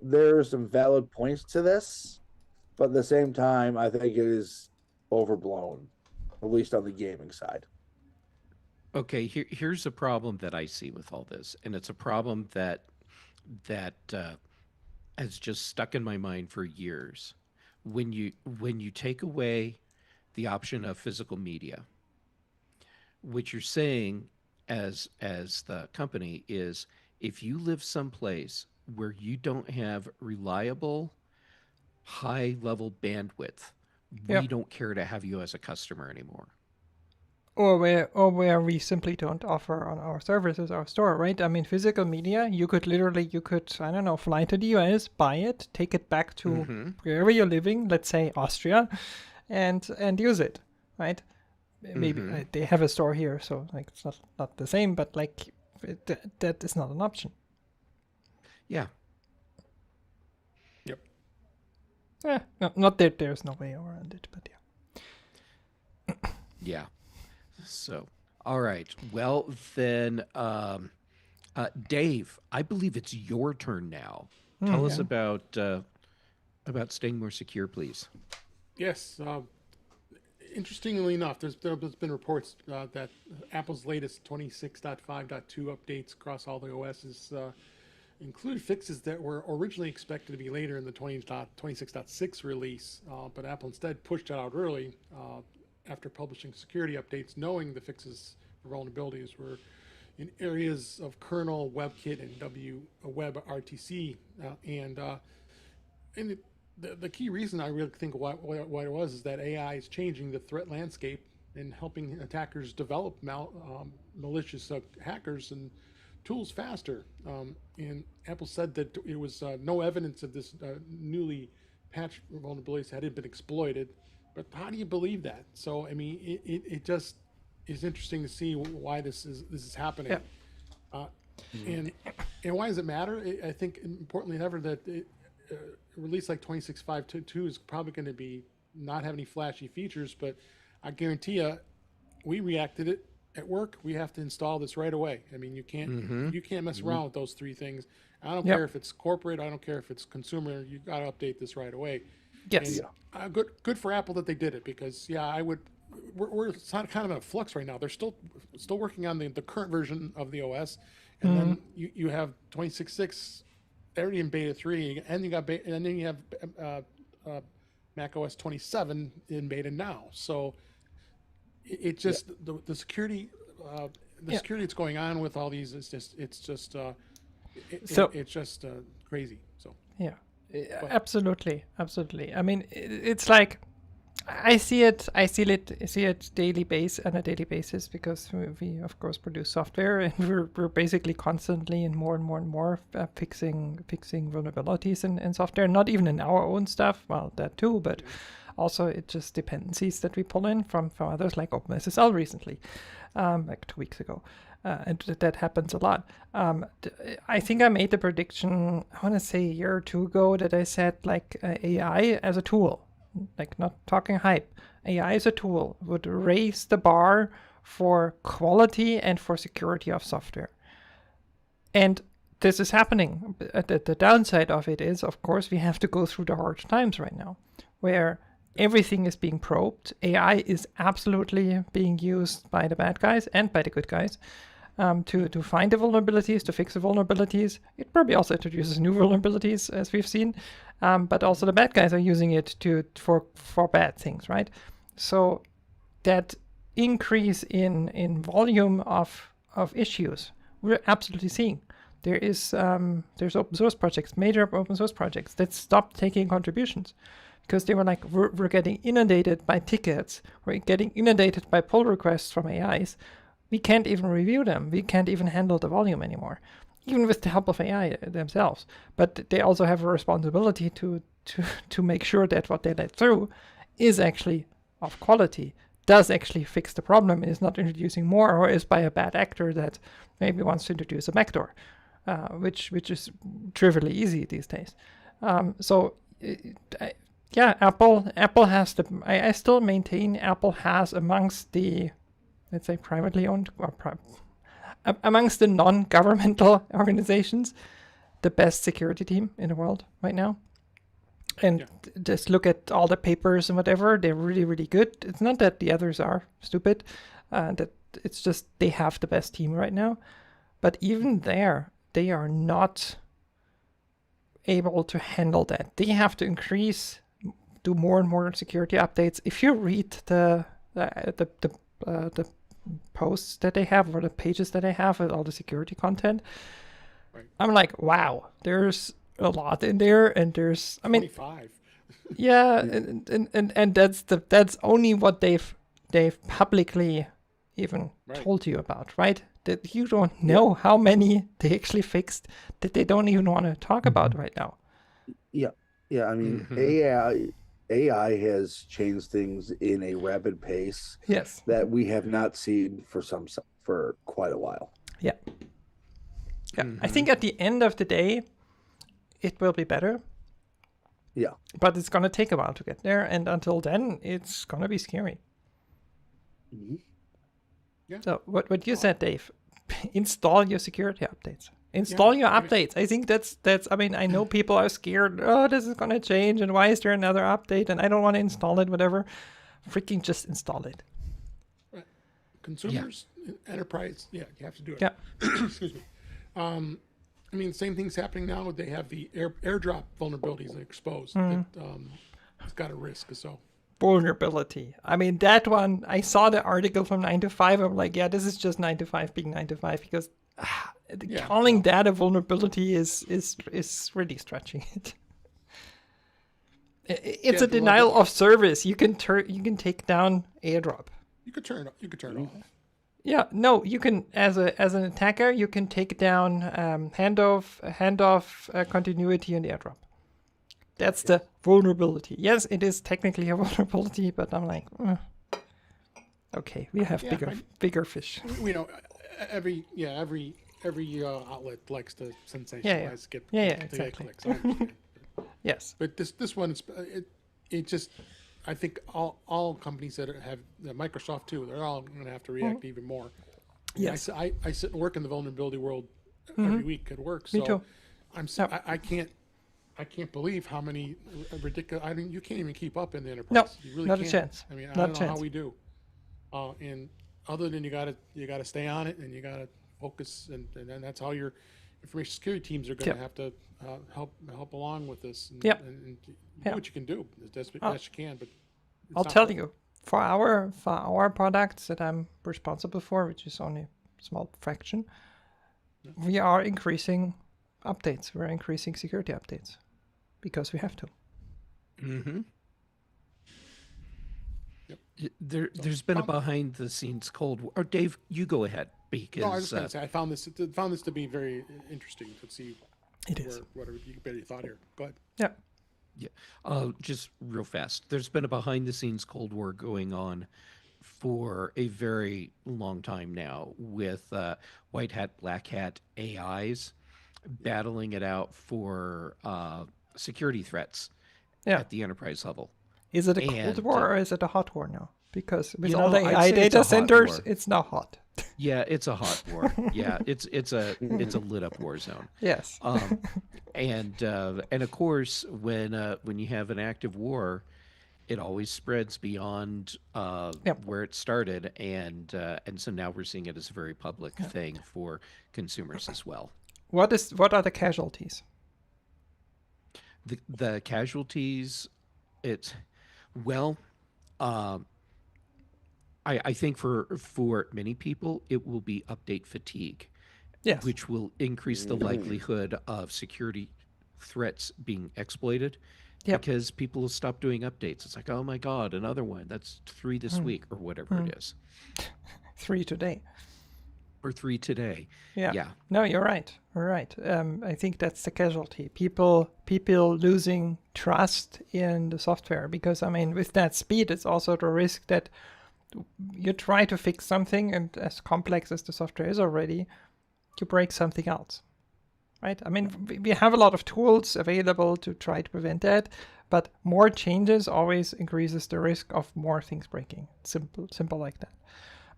C: there's some valid points to this, but at the same time, I think it is overblown, at least on the gaming side.
A: Okay, here's a problem that I see with all this, and it's a problem that has just stuck in my mind for years. When you take away the option of physical media, what you're saying as the company is, if you live someplace where you don't have reliable high level bandwidth, we don't care to have you as a customer anymore.
B: Or where we simply don't offer on our services, our store, right? I mean, physical media, you could I don't know, fly to the US, buy it, take it back to wherever you're living, let's say Austria, and use it, right? Maybe they have a store here, so like it's not the same, but like that is not an option.
A: Yeah.
E: Yep.
B: Not that there's no way around it, but yeah.
A: Yeah. So All right. Well, then, Dave, I believe it's your turn now. Tell us about staying more secure, please.
E: Yes. Interestingly enough, there's been reports that Apple's latest 26.5.2 updates across all the OSs include fixes that were originally expected to be later in the 26.6 release, but Apple instead pushed it out early after publishing security updates, knowing the fixes for vulnerabilities were in areas of kernel, WebKit, and WebRTC, and the key reason I really think what it was is that AI is changing the threat landscape and helping attackers develop malicious hackers and tools faster. And Apple said that it was no evidence of this newly patched vulnerabilities had been exploited. But how do you believe that? So I mean, it just is interesting to see why this is happening.
B: Yeah.
E: And why does it matter? I think importantly than ever that a release like 26.5.2 is probably going to be not have any flashy features, but I guarantee you, we reacted it at work. We have to install this right away. I mean, you can't mess around with those three things. I don't care if it's corporate. I don't care if it's consumer. You got to update this right away.
B: Yes.
E: And, good for Apple that they did it because I would. We're kind of in a flux right now. They're still working on the current version of the OS, and then you have 26.6 already in beta 3, and then you have Mac OS 27 in beta now. So it just the security security that's going on with all these is just it's just crazy. So
B: yeah, absolutely. I mean, it's like I see it on a daily basis because we of course produce software and we're basically constantly and more fixing vulnerabilities in software, not even in our own stuff, well that too, but also it's just dependencies that we pull in from others like OpenSSL recently, like 2 weeks ago. And that happens a lot. I think I made the prediction, I want to say a year or two ago, that I said like AI as a tool, like not talking hype, AI as a tool would raise the bar for quality and for security of software. And this is happening. The downside of it is, of course, we have to go through the hard times right now, where everything is being probed. AI is absolutely being used by the bad guys and by the good guys to find the vulnerabilities, to fix the vulnerabilities. It probably also introduces new vulnerabilities, as we've seen, but also the bad guys are using it for bad things, right? So that increase in volume of issues, we're absolutely seeing. There's open source projects, major open source projects that stopped taking contributions because they were like, we're getting inundated by tickets, we're getting inundated by pull requests from AIs. We can't even review them. We can't even handle the volume anymore, even with the help of AI themselves. But they also have a responsibility to make sure that what they let through is actually of quality, does actually fix the problem, is not introducing more, or is by a bad actor that maybe wants to introduce a backdoor, which is trivially easy these days. Apple has I still maintain Apple has amongst the, let's say, privately owned, or amongst the non-governmental organizations, the best security team in the world right now. And just look at all the papers and whatever, they're really, really good. It's not that the others are stupid, that it's just they have the best team right now. But even there, they are not able to handle that. They have to do more and more security updates. If you read the posts that they have, or the pages that they have with all the security content, I'm like, wow, there's a lot in there, and there's
E: 25.
B: Yeah, and that's only what they've publicly even told you about, right? That you don't know how many they actually fixed, that they don't even want to talk about right now.
C: Yeah. I mean, AI has changed things in a rapid pace.
B: Yes,
C: that we have not seen for quite a while.
B: Yeah. I think at the end of the day, it will be better.
C: Yeah.
B: But it's going to take a while to get there. And until then, it's going to be scary.
C: Mm-hmm.
B: So what you said, Dave, install your security updates. Install your updates. I think that's. I mean, I know people are scared. Oh, this is gonna change, and why is there another update? And I don't want to install it. Whatever. Freaking just install it.
E: Right. Consumers, enterprise, you have to do it.
B: Yeah.
E: Excuse me. I mean, same thing's happening now. They have the airdrop vulnerabilities exposed. It's got a risk. So
B: Vulnerability. I mean, that one. I saw the article from 9 to 5. I'm like, yeah, this is just 9 to 5 being 9 to 5 because. Calling that a vulnerability is really stretching it. It's a denial of service. You can take down airdrop.
E: You could turn it off.
B: Yeah, no, you can as an attacker you can take down handoff continuity in the airdrop. That's the vulnerability. Yes, it is technically a vulnerability, but I'm like, okay, we have bigger fish.
E: We know every outlet likes to sensationalize, get
B: exactly.
E: clicks. I understand.
B: Yes,
E: but this one is it just. I think all companies that have Microsoft too, they're all going to have to react even more.
B: Yes,
E: I sit and work in the vulnerability world every week at work. So
B: me too.
E: I can't believe how many ridiculous. I mean, you can't even keep up in the enterprise.
B: No,
E: you really
B: not
E: can't.
B: a chance.
E: I mean, I
B: not
E: don't know how we do. And other than you gotta stay on it and you gotta focus and that's how your information security teams are going to have to help along with this and do what you can do as best you can. But
B: I'll tell you, for our products that I'm responsible for, which is only a small fraction, we are increasing updates. We're increasing security updates because we have to.
A: Mm-hmm. There's been a behind the scenes Cold War. Or Dave, you go ahead because.
E: No, I was just going to say I found this to be very interesting to see.
B: It is.
E: What you thought here? Go ahead.
B: Yeah.
A: Yeah. Just real fast. There's been a behind the scenes Cold War going on for a very long time now with white hat, black hat AIs battling it out for security threats at the enterprise level.
B: Is it a cold war or is it a hot war now? Because with all
A: know,
B: the
A: I'd
B: AI
A: say it's a
B: data
A: hot
B: centers,
A: war.
B: it's not hot.
A: Yeah, it's a hot war. Yeah, it's a lit up war zone.
B: Yes.
A: And of course, when you have an active war, it always spreads beyond where it started, and so now we're seeing it as a very public thing for consumers as well.
B: What are the casualties?
A: The casualties, I think for many people it will be update fatigue, which will increase the likelihood of security threats being exploited. Because people will stop doing updates. It's like, oh my God, another one. That's 3 this week or whatever it is.
B: 3 today.
A: Or 3 today.
B: Yeah. No, you're right. You're right. I think that's the casualty. People losing trust in the software because, I mean, with that speed, it's also the risk that you try to fix something, and as complex as the software is already, you break something else. Right? I mean, we have a lot of tools available to try to prevent that, but more changes always increases the risk of more things breaking. Simple like that.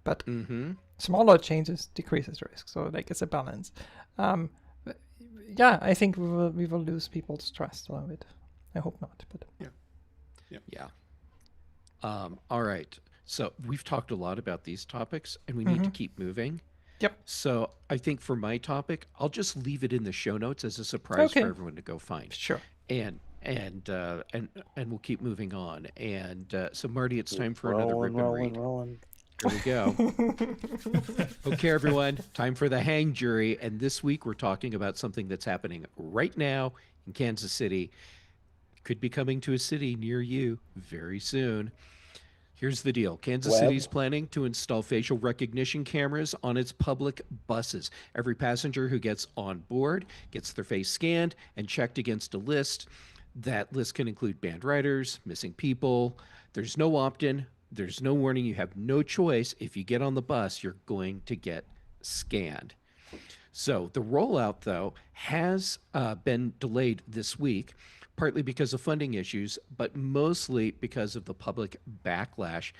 B: But smaller changes decreases the risk. So like it's a balance. I think we will lose people's trust a little bit. I hope not. But
A: yeah. All right. So we've talked a lot about these topics, and we need to keep moving.
B: Yep.
A: So I think for my topic, I'll just leave it in the show notes as a surprise for everyone to go find.
B: Sure.
A: And we'll keep moving on. And so Marty, it's time for another rip and read. Here we go. Okay, everyone, time for the hang jury. And this week we're talking about something that's happening right now in Kansas City. Could be coming to a city near you very soon. Here's the deal. Kansas City's planning to install facial recognition cameras on its public buses. Every passenger who gets on board gets their face scanned and checked against a list. That list can include banned riders, missing people. There's no opt-in. There's no warning. You have no choice. If you get on the bus, you're going to get scanned. So the rollout, though, has been delayed this week, partly because of funding issues, but mostly because of the public backlash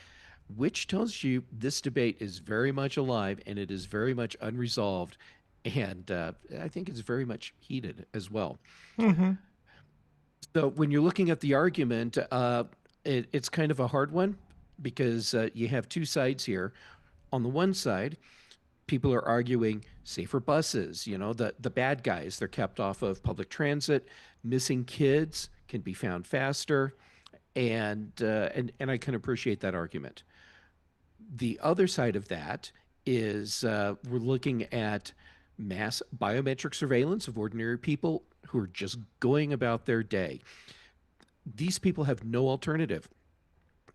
A: which tells you this debate is very much alive and it is very much unresolved. And I think it's very much heated as well.
B: Mm-hmm.
A: So when you're looking at the argument, it's kind of a hard one because you have two sides here. On the one side, people are arguing safer buses, the bad guys, they're kept off of public transit, missing kids can be found faster, and I can appreciate that argument. The other side of that is we're looking at mass biometric surveillance of ordinary people who are just going about their day. These people have no alternative.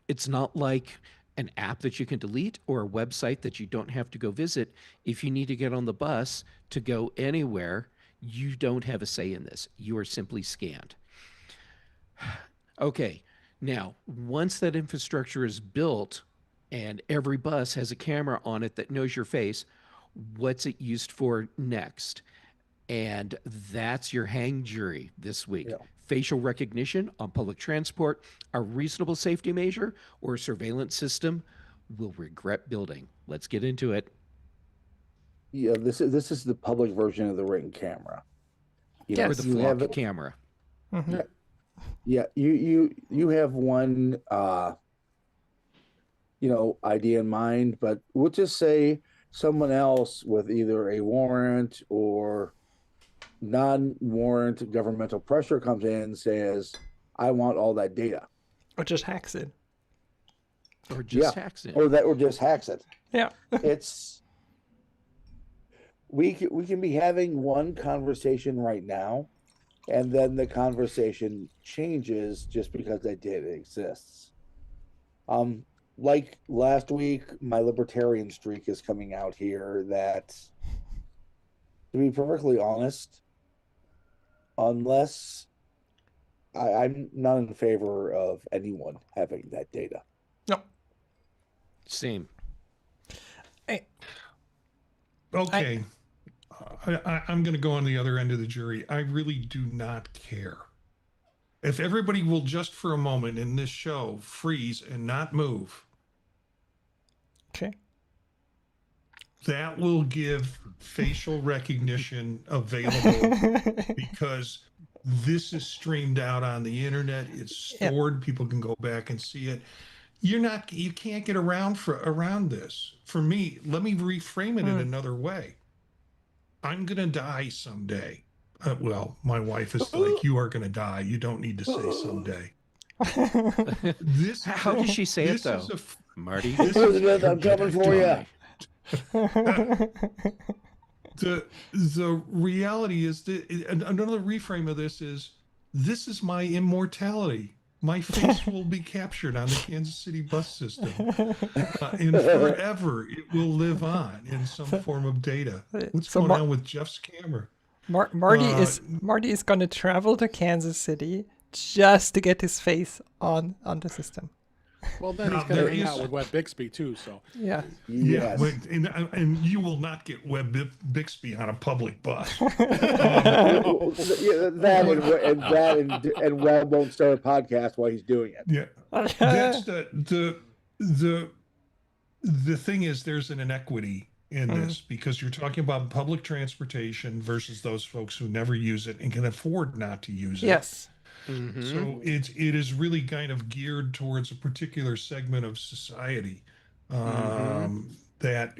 A: It's not like an app that you can delete or a website that you don't have to go visit. If you need to get on the bus to go anywhere, you don't have a say in this. You are simply scanned. Okay, now, once that infrastructure is built and every bus has a camera on it that knows your face, what's it used for next? And that's your hang jury this week.
C: Yeah.
A: Facial recognition on public transport, a reasonable safety measure, or a surveillance system we'll regret building. Let's get into it.
C: Yeah, this is the public version of the ring camera.
A: Or the
C: you have
A: flock camera.
B: Mm-hmm.
C: Yeah, you have one idea in mind, but we'll just say someone else with either a warrant or non-warrant governmental pressure comes in and says, I want all that data.
B: Or just hacks it.
A: Or just hacks it.
C: Or just hacks it.
B: Yeah.
C: It's we can be having one conversation right now, and then the conversation changes just because that data exists. Like last week, my libertarian streak is coming out here that, to be perfectly honest, unless I'm not in favor of anyone having that data.
B: No.
A: Same.
D: Okay. I'm going to go on the other end of the jury. I really do not care. If everybody will just for a moment in this show freeze and not move.
B: Okay.
D: That will give facial recognition available because this is streamed out on the internet. It's stored. Yep. People can go back and see it. You can't get around this. For me, let me reframe it in another way. I'm going to die someday. Well, my wife is like, you are going to die. You don't need to say someday.
A: How does she say it, though? Marty?
C: Elizabeth, I'm coming for you.
D: The reality is that another reframe of this is my immortality. My face will be captured on the Kansas City bus system. And forever it will live on in some form of data. What's going on with Jeff's camera?
B: Marty is going to travel to Kansas City just to get his face on the system.
E: Well, then he's going to hang out with Webb Bixby too. So
B: yeah,
C: yes.
D: And you will not get Webb Bixby on a public bus.
C: And Webb won't start a podcast while he's doing it.
D: Yeah, that's the thing is there's an inequity in this because you're talking about public transportation versus those folks who never use it and can afford not to use it.
B: Yes.
A: Mm-hmm.
D: So it is really kind of geared towards a particular segment of society that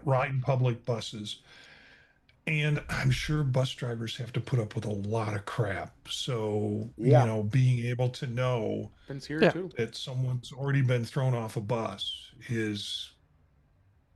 D: ride public buses. And I'm sure bus drivers have to put up with a lot of crap. So, being able to know that someone's already been thrown off a bus is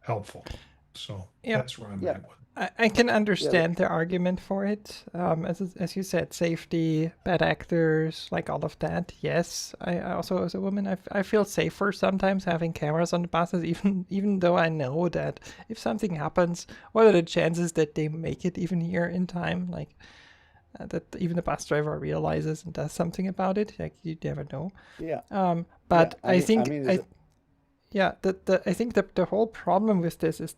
D: helpful. So that's where I'm at with it.
B: I can understand the argument for it. As you said, safety, bad actors, like all of that. Yes, I also, as a woman, I feel safer sometimes having cameras on the buses, even though I know that if something happens, what are the chances that they make it even here in time? Like that even the bus driver realizes and does something about it. Like you never know.
C: Yeah.
B: But I think the whole problem with this is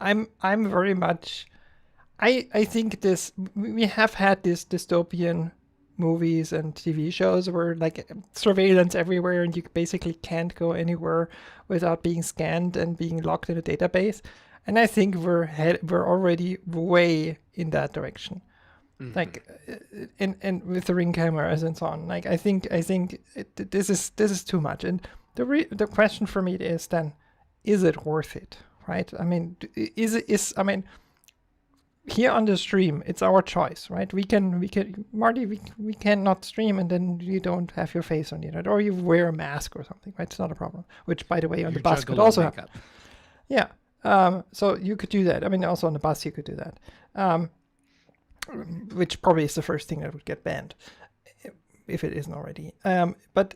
B: I'm very much I think we have had this dystopian movies and TV shows where like surveillance everywhere and you basically can't go anywhere without being scanned and being locked in a database. And I think we're already way in that direction. Like and with the Ring cameras and so on. Like I think this is too much. And the question for me is then, is it worth it? Right? I mean, here on the stream, it's our choice, right? We can, Marty, we cannot stream and then you don't have your face on it, or you wear a mask or something, right? It's not a problem. Which, by the way, on the bus could also happen. Yeah. So you could do that. I mean, also on the bus you could do that. Which probably is the first thing that would get banned, if it isn't already. But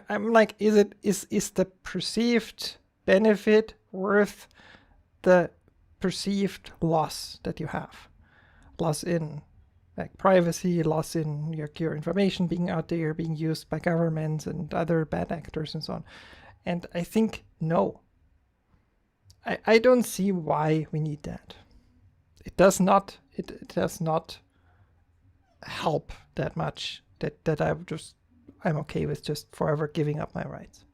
B: I'm like, is the perceived benefit worth the perceived loss that you have? Loss in like privacy, loss in your information being out there, being used by governments and other bad actors and so on. And I think no. I don't see why we need that. It does not help that much that I'm okay with just forever giving up my rights.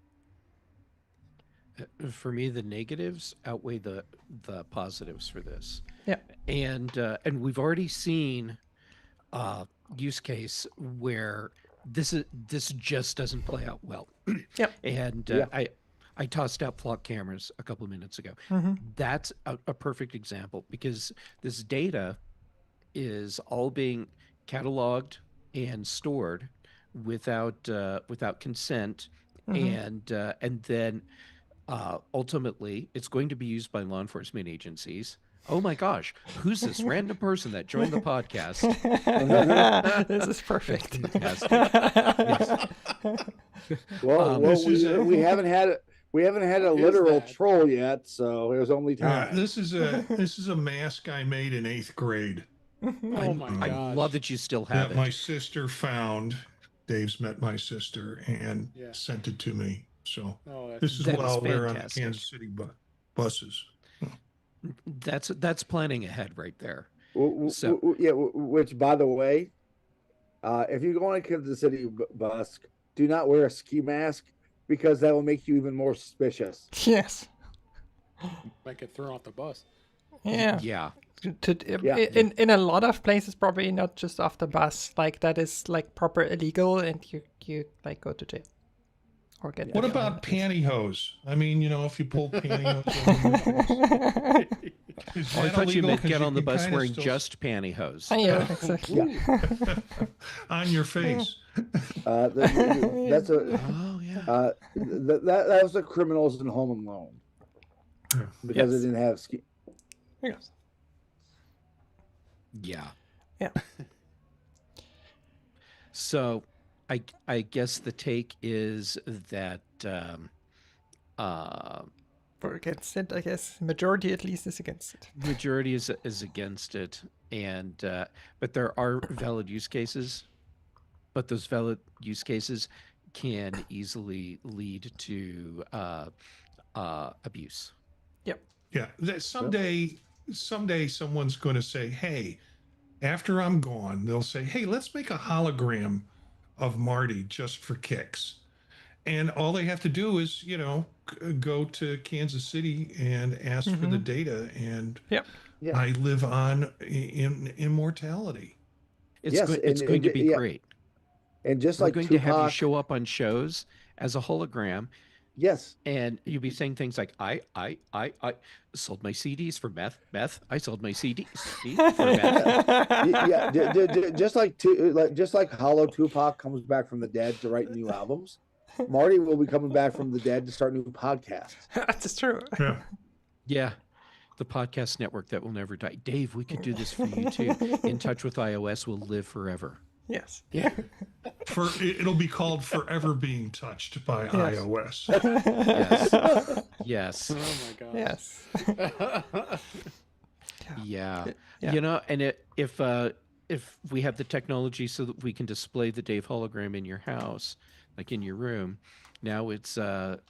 A: For me, the negatives outweigh the positives for this.
B: Yeah.
A: And we've already seen use case where this just doesn't play out well.
B: Yep.
A: And I tossed out flock cameras a couple of minutes ago. That's a perfect example, because this data is all being cataloged and stored without consent, and then ultimately it's going to be used by law enforcement agencies. Oh my gosh, who's this random person that joined the podcast?
B: This is perfect.
A: Fantastic. Yes.
C: Well, we haven't had a literal troll yet, so there's only time.
D: Yeah, this is a mask I made in 8th grade.
E: Oh my
A: I
E: gosh.
A: love that you still have
D: That
A: it.
D: my sister found. Dave's met my sister and sent it to me. So this is what I'll wear on the Kansas City buses.
A: That's planning ahead right there.
C: Which, by the way, if you go on a Kansas City bus, do not wear a ski mask, because that will make you even more suspicious.
B: Yes.
E: Might get thrown off the bus.
B: Yeah.
A: Yeah.
B: In a lot of places, probably not just off the bus. Like that is like proper illegal, and you like go to jail or get.
D: What about pantyhose? I mean, if you pull pantyhose over, is
A: I
D: that
A: thought you
D: illegal?
A: meant
D: 'Cause
A: get on the bus
D: kinda
A: wearing
D: still-
A: just pantyhose.
B: Yeah, exactly.
D: on your face.
C: That's a
A: Oh yeah.
C: that was the criminals in Home Alone, because
B: Yes.
C: they didn't have ski.
B: Yes.
A: Yeah.
B: Yeah.
A: So, I guess the take is that
B: We're against it, I guess. Majority, at least, is against it.
A: majority is against it, and but there are valid use cases, but those valid use cases can easily lead to abuse.
D: Yeah, that someday someone's going to say, "Hey, after I'm gone," they'll say, "Hey, let's make a hologram of Marty just for kicks." And all they have to do is, go to Kansas City and ask for the data, and I live on in immortality.
A: It's
C: Yes,
A: it's
C: and-
A: going to be
C: yeah.
A: great.
C: And just
A: We're
C: like
A: going to have you
C: Tupac,
A: show up on shows as a hologram,
C: yes,
A: and you'll be saying things like, I sold my CDs for meth. I sold my CDs for meth.
C: just like Hollow Tupac comes back from the dead to write new albums, Marty will be coming back from the dead to start new podcasts.
B: That's true.
D: Yeah.
A: Yeah. The podcast network that will never die. Dave, we could do this for you too. In Touch with iOS will live forever.
B: Yes.
A: Yeah.
D: It'll be called Forever Being Touched by iOS.
A: Yes.
E: Oh my gosh.
B: Yes.
A: Yeah.
B: Yeah.
A: And if we have the technology so that we can display the Dave hologram in your house, like in your room, now it's your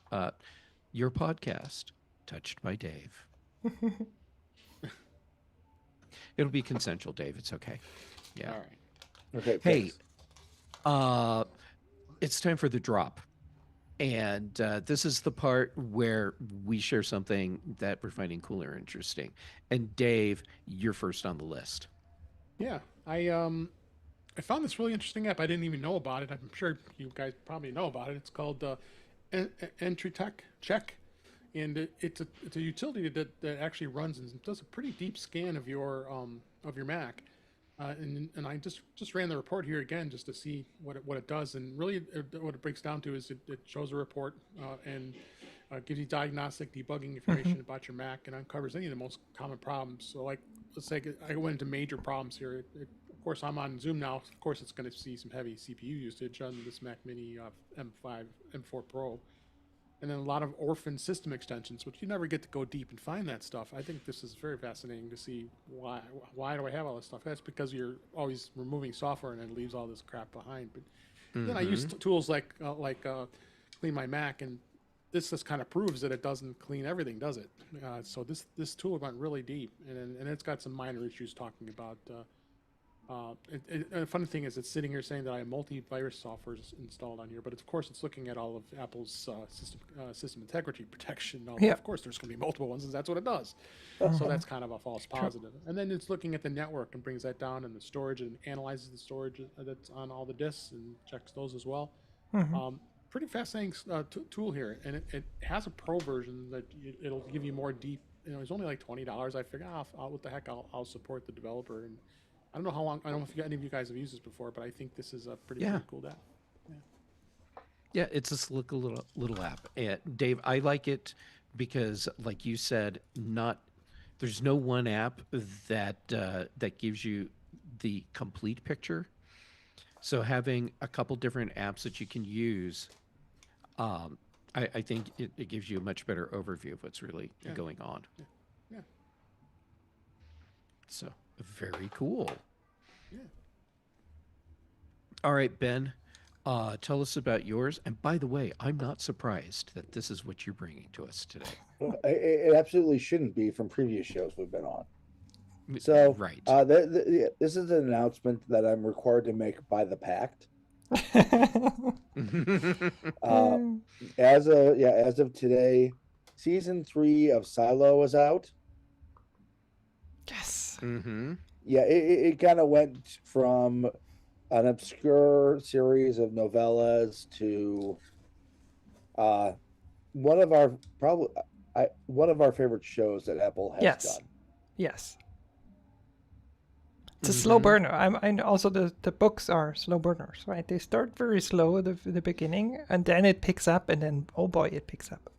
A: podcast, Touched by Dave. It'll be consensual, Dave. It's okay. Yeah.
E: All right.
C: Okay.
A: Hey,
C: Thanks.
A: it's time for the drop. And this is the part where we share something that we're finding cool or interesting. And Dave, you're first on the list.
E: Yeah, I found this really interesting app. I didn't even know about it. I'm sure you guys probably know about it. It's called EtreCheck, and it's a utility that actually runs and does a pretty deep scan of your Mac. And I just ran the report here again just to see what it does. And really, what it breaks down to is it shows a report and gives you diagnostic debugging information about your Mac and uncovers any of the most common problems. So, like, let's say I went into major problems here. Of course, I'm on Zoom now. Of course, it's going to see some heavy CPU usage on this Mac Mini M5, M4 Pro. And then a lot of orphan system extensions, which you never get to go deep and find that stuff. I think this is very fascinating to see why do I have all this stuff. That's because you're always removing software and it leaves all this crap behind. But then I use tools like Clean My Mac, and this just kind of proves that it doesn't clean everything, does it? So this tool went really deep, and it's got some minor issues talking about. And the funny thing is, it's sitting here saying that I have multi-virus software installed on here, but of course, it's looking at all of Apple's system integrity protection.
B: Yeah.
E: Of course, there's going to be multiple ones, and that's what it does. So that's kind of a false positive. And then it's looking at the network and brings that down, and the storage, and analyzes the storage that's on all the disks and checks those as well. Pretty fascinating tool here, and it has a pro version that it'll give you more deep. It's only like $20. I figured, what the heck, I'll support the developer. And I don't know how long. I don't know if any of you guys have used this before, but I think this is a pretty cool app.
A: Yeah, it's a slick little app. And Dave, I like it because, like you said, there's no one app that gives you the complete picture. So having a couple different apps that you can use, I think it gives you a much better overview of what's really going on.
E: Yeah.
A: So very cool.
E: Yeah.
A: All right, Ben, tell us about yours. And by the way, I'm not surprised that this is what you're bringing to us today.
C: Well, it absolutely shouldn't be from previous shows we've been on. So,
A: right.
C: This is an announcement that I'm required to make by the Pact. As of today, season 3 of Silo is out.
B: Yes.
C: Yeah, it kind of went from an obscure series of novellas to one of our favorite shows that Apple has done.
B: Yes. It's a slow burner. I also the books are slow burners, right? They start very slow at the beginning, and then it picks up, and then oh boy, it picks up.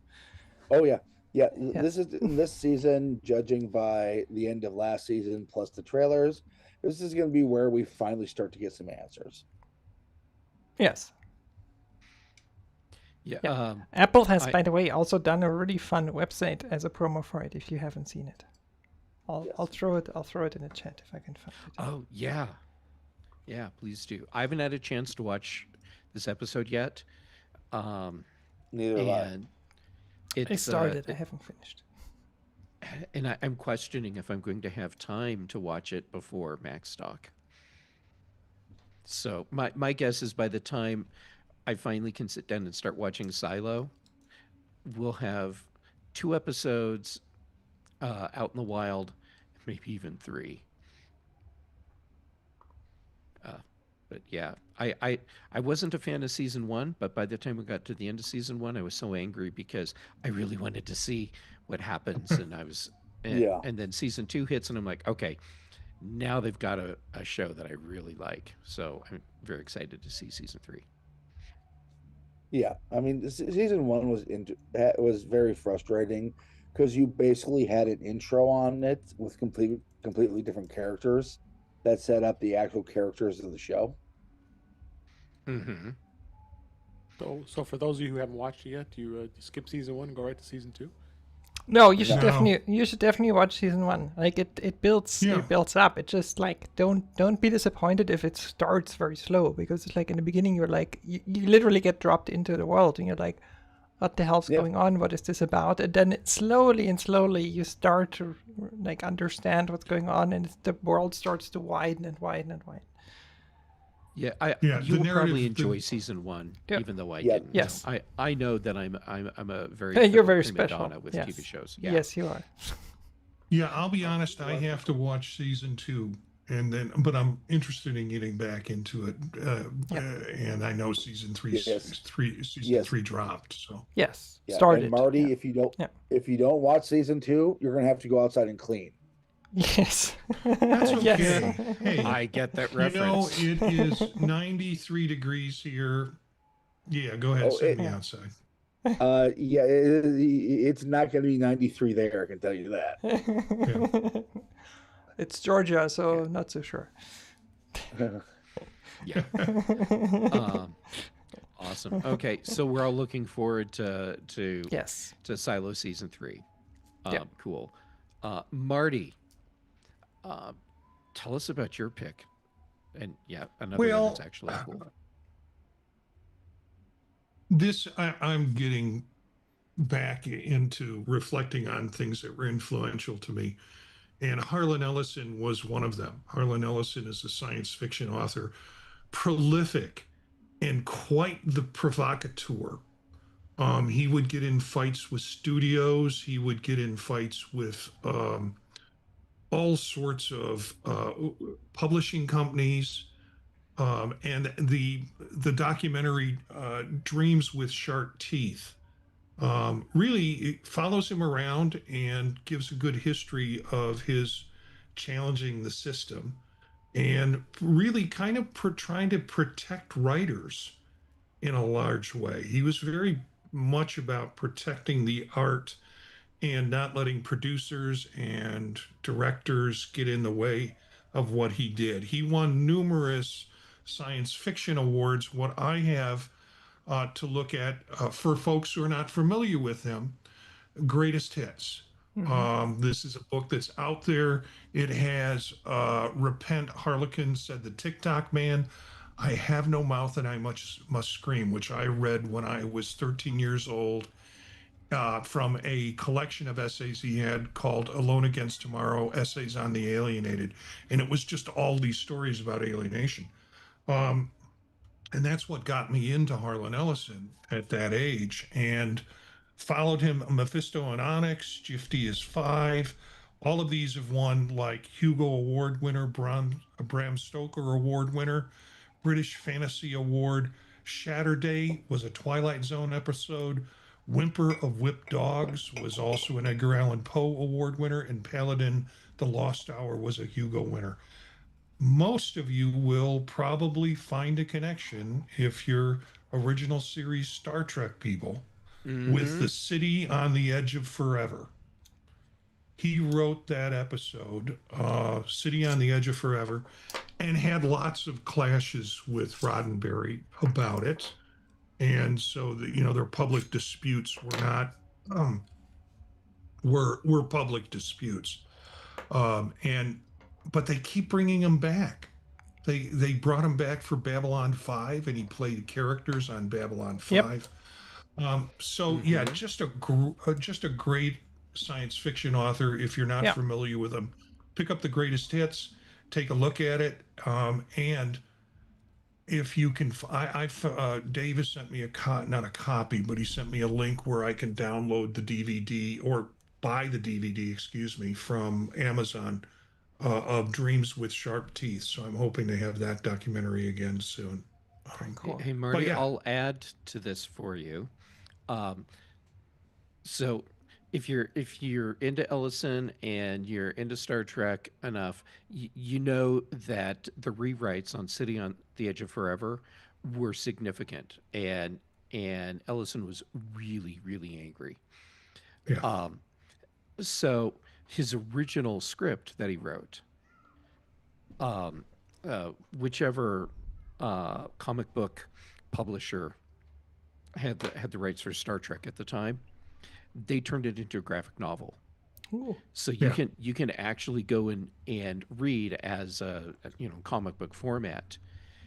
C: Oh yeah. Yeah, this season, judging by the end of last season plus the trailers, this is going to be where we finally start to get some answers.
B: Yes.
A: Yeah.
B: Apple has, by the way, also done a really fun website as a promo for it. If you haven't seen it, I'll throw it in the chat if I can find it.
A: Oh yeah, please do. I haven't had a chance to watch this episode yet.
C: Neither have I.
B: I started. I haven't finished.
A: And I'm questioning if I'm going to have time to watch it before Macstock. So my guess is by the time I finally can sit down and start watching Silo, we'll have 2 episodes out in the wild, maybe even 3. But yeah, I wasn't a fan of season 1, but by the time we got to the end of season 1, I was so angry because I really wanted to see what happens, and I was, and then season 2 hits, and I'm like, okay, now they've got a show that I really like, so I'm very excited to see season 3.
C: Yeah, I mean, season 1 was very frustrating because you basically had an intro on it with completely different characters that set up the actual characters of the show.
E: So for those of you who haven't watched it yet, do you skip season 1 and go right to season 2?
B: No, you should definitely watch season 1. Like it builds up. It just like don't be disappointed if it starts very slow, because it's like in the beginning you're like you literally get dropped into the world and you're like, what the hell's going on? What is this about? And then slowly you start to like understand what's going on, and the world starts to widen and widen and widen.
A: Yeah,
D: Yeah,
A: you
D: the
A: will probably
D: narrative,
A: enjoy season 1,
B: Yeah.
A: even though I
C: Yeah.
A: didn't.
B: Yes.
A: I know that I'm a very
B: You're
A: fickle
B: very
A: prima
B: special.
A: donna with
B: Yes.
A: TV shows. Yeah.
B: Yes, you are.
D: yeah, I'll be honest, I have to watch season 2, but I'm interested in getting back into it.
B: Yeah.
D: And I know season
C: Yes.
D: season
C: Yes.
D: 3 dropped. So
B: Yes.
C: Yeah.
B: Started.
C: And Marty,
B: Yeah.
C: if you don't watch season 2, you're gonna have to go outside and clean.
B: Yes.
D: that's okay.
B: Yes.
D: Hey,
A: I get that
D: you know,
A: reference.
D: it is 93 degrees here. Yeah, go ahead,
C: Oh,
D: send me
B: Yeah.
D: outside.
C: Yeah, it's not gonna be 93 there. I can tell you that.
B: It's Georgia, so
A: Yeah.
B: not so sure.
A: Yeah. Awesome. Okay, so we're all looking forward to
B: Yes.
A: Silo season 3.
B: Yeah.
A: Cool. Marty, tell us about your pick. And yeah, another one that's
D: Well,
A: actually cool.
D: I'm getting back into reflecting on things that were influential to me. And Harlan Ellison was one of them. Harlan Ellison is a science fiction author, prolific and quite the provocateur. He would get in fights with studios. He would get in fights with all sorts of publishing companies. And the documentary Dreams with Sharp Teeth really it follows him around and gives a good history of his challenging the system and really kind of trying to protect writers in a large way. He was very much about protecting the art and not letting producers and directors get in the way of what he did. He won numerous science fiction awards. What I have to look at for folks who are not familiar with him, greatest hits. This is a book that's out there. It has Repent, Harlequin said the TikTok man. I have no mouth and I must scream, which I read when I was 13 years old from a collection of essays he had called Alone Against Tomorrow, Essays on the Alienated. And it was just all these stories about alienation. Um, and that's what got me into Harlan Ellison at that age. And followed him, Mephisto and Onyx, Gifty is Five. All of these have won like Hugo Award winner, Bram Stoker Award winner, British Fantasy Award. Shatterday was a Twilight Zone episode. Whimper of Whipped Dogs was also an Edgar Allan Poe Award winner, and Paladin, The Lost Hour was a Hugo winner. Most of you will probably find a connection if you're original series Star Trek people with the city on the edge of forever. He wrote that episode, City on the Edge of Forever, and had lots of clashes with Roddenberry about it. And so their public disputes were not were public disputes. But they keep bringing him back. They brought him back for Babylon 5 and he played characters on Babylon 5. So yeah, just a great science fiction author. If you're not familiar with him, pick up the greatest hits, take a look at it, and if you can, Davis sent me not a copy, but he sent me a link where I can download the DVD or buy the DVD, excuse me, from Amazon of Dreams with Sharp Teeth. So I'm hoping to have that documentary again soon.
B: Cool.
A: Hey, Marty,
D: yeah.
A: I'll add to this for you. So if you're into Ellison and you're into Star Trek enough, you know that the rewrites on City on the Edge of Forever were significant, and Ellison was really really angry.
D: Yeah.
A: So his original script that he wrote, whichever comic book publisher had the rights for Star Trek at the time, they turned it into a graphic novel.
B: Ooh.
A: So you can actually go in and read as a comic book format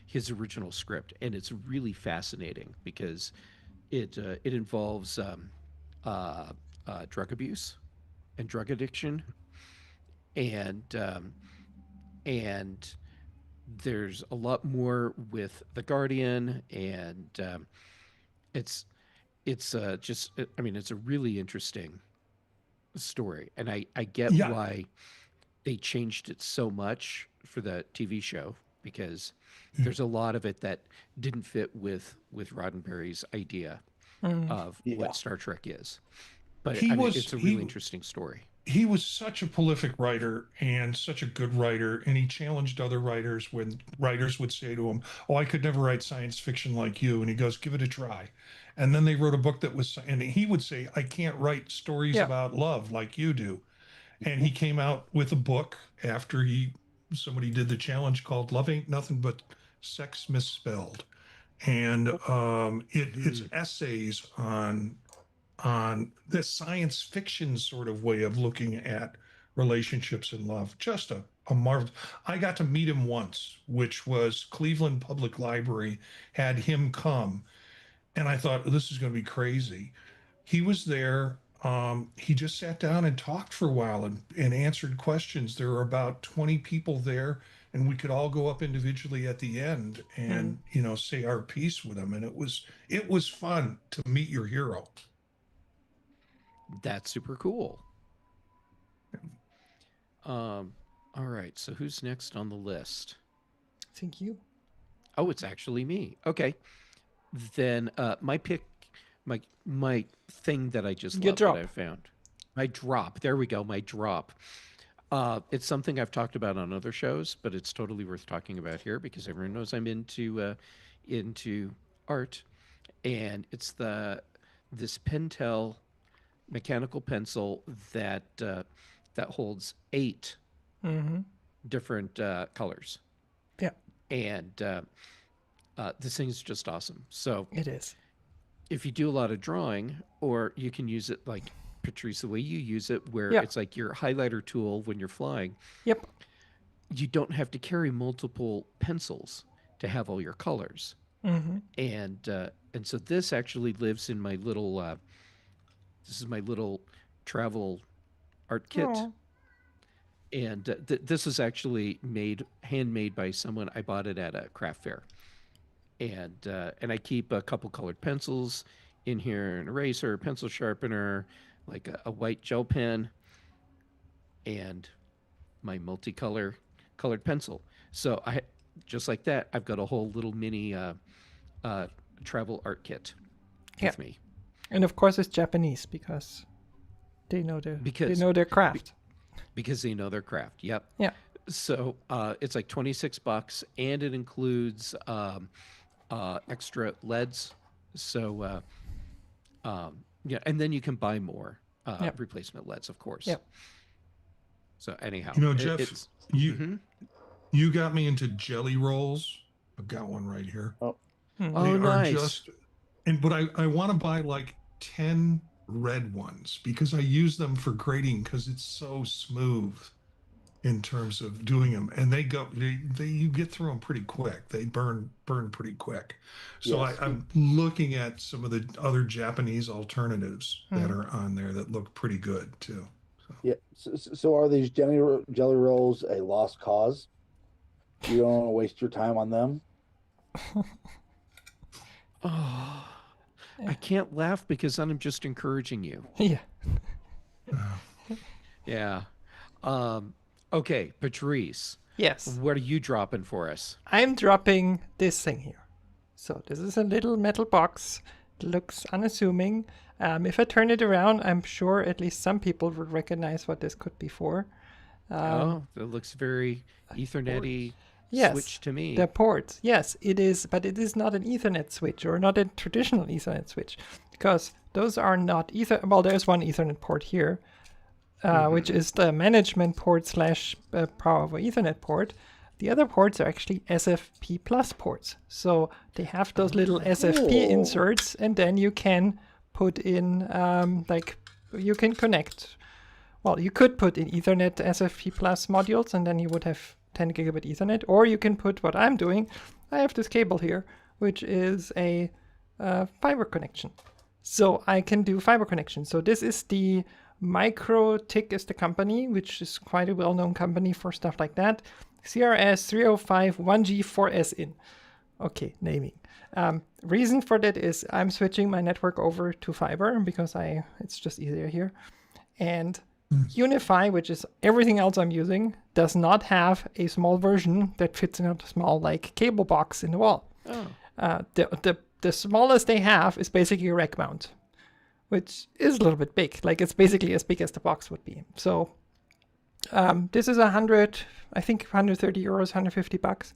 A: his original script, and it's really fascinating because it involves drug abuse and drug addiction, and there's a lot more with the Guardian, and it's just I mean it's a really interesting story, and I get
D: Yeah,
A: why they changed it so much for the TV show because
D: yeah.
A: there's a lot of it that didn't fit with Roddenberry's idea
B: Mm.
A: of
C: Yeah.
A: what Star Trek is. But
D: He
A: I mean,
D: was
A: it's a really interesting story.
D: he was such a prolific writer and such a good writer, and he challenged other writers when writers would say to him, "Oh, I could never write science fiction like you," and he goes, "Give it a try." And then they wrote a book that was, and he would say, "I can't write stories
B: Yeah.
D: about love like you do." And he came out with a book after somebody did the challenge called "Love Ain't Nothing But Sex Misspelled," and it's
A: Mm,
D: essays on this science fiction sort of way of looking at relationships and love. Just a marvel. I got to meet him once, which was Cleveland Public Library had him come, and I thought this is going to be crazy. He was there. He just sat down and talked for a while and answered questions. There were about 20 people there, and we could all go up individually at the end
B: Mm.
D: and say our piece with him. And it was fun to meet your hero.
A: that's super cool. All right, so who's next on the list?
B: Thank you.
A: Oh, it's actually me. Okay, then my pick, my thing that I just
B: Your
A: love that
B: drop.
A: I found, my drop. There we go, my drop. It's something I've talked about on other shows, but it's totally worth talking about here because everyone knows I'm into art, and it's this Pentel mechanical pencil that holds 8
B: Mm-hmm.
A: different colors,
B: Yeah,
A: and this thing is just awesome. So
B: it is.
A: if you do a lot of drawing, or you can use it like Patrice, the way you use it, where
B: Yeah.
A: it's like your highlighter tool when you're flying,
B: Yep.
A: you don't have to carry multiple pencils to have all your colors.
B: Mm-hmm.
A: And so this actually lives in my little this is my little travel art kit.
B: Oh.
A: And this is actually handmade by someone. I bought it at a craft fair, and I keep a couple colored pencils in here, an eraser, pencil sharpener, like a white gel pen, and my colored pencil. So I just like that. I've got a whole little mini travel art kit
B: Yeah.
A: with me
B: And of course, it's Japanese because they know their craft.
A: because they know their craft. Yep.
B: Yeah.
A: So it's like $26, and it includes extra LEDs. So yeah, and then you can buy more
B: Yep.
A: replacement LEDs, of course.
B: Yep.
A: So anyhow,
D: Jeff,
A: it's
D: you
A: Mhm.
D: you got me into jelly rolls. I've got one right here.
C: Oh,
B: Mhm.
A: Oh,
D: They are
A: nice.
D: just, but I want to buy like 10 red ones because I use them for grading because it's so smooth in terms of doing them, and you get through them pretty quick. They burn pretty quick. So
C: yes.
D: I'm looking at some of the other Japanese alternatives that
B: Mhm.
D: are on there that look pretty good too.
C: Yeah. So are these jelly rolls a lost cause? You don't want to waste your time on them?
A: Oh, I can't laugh because then I'm just encouraging you.
B: Yeah.
A: Yeah. Okay, Patrice,
B: Yes.
A: what are you dropping for us?
B: I'm dropping this thing here. So this is a little metal box. It looks unassuming. If I turn it around, I'm sure at least some people would recognize what this could be for.
A: Oh, that looks very Ethernet-y
B: Yes,
A: switch to me.
B: the ports. Yes, it is, but it is not an Ethernet switch or not a traditional Ethernet switch because those are not Well, there's one Ethernet port here, which is the management port slash power over Ethernet port. The other ports are actually SFP plus ports. So they have those little SFP
C: Cool.
B: inserts, and then you can put in, you can connect. Well, you could put in Ethernet SFP plus modules, and then you would have 10 gigabit Ethernet. Or you can put what I'm doing. I have this cable here, which is a fiber connection. So I can do fiber connection. So this is the MikroTik is the company, which is quite a well-known company for stuff like that. CRS 305-1G4S in. Okay, naming. Reason for that is I'm switching my network over to fiber because it's just easier here. And Unify, which is everything else I'm using, does not have a small version that fits in a small like cable box in the wall.
A: Oh.
B: The smallest they have is basically a rack mount, which is a little bit big. Like it's basically as big as the box would be. So this is 130 euros, $150.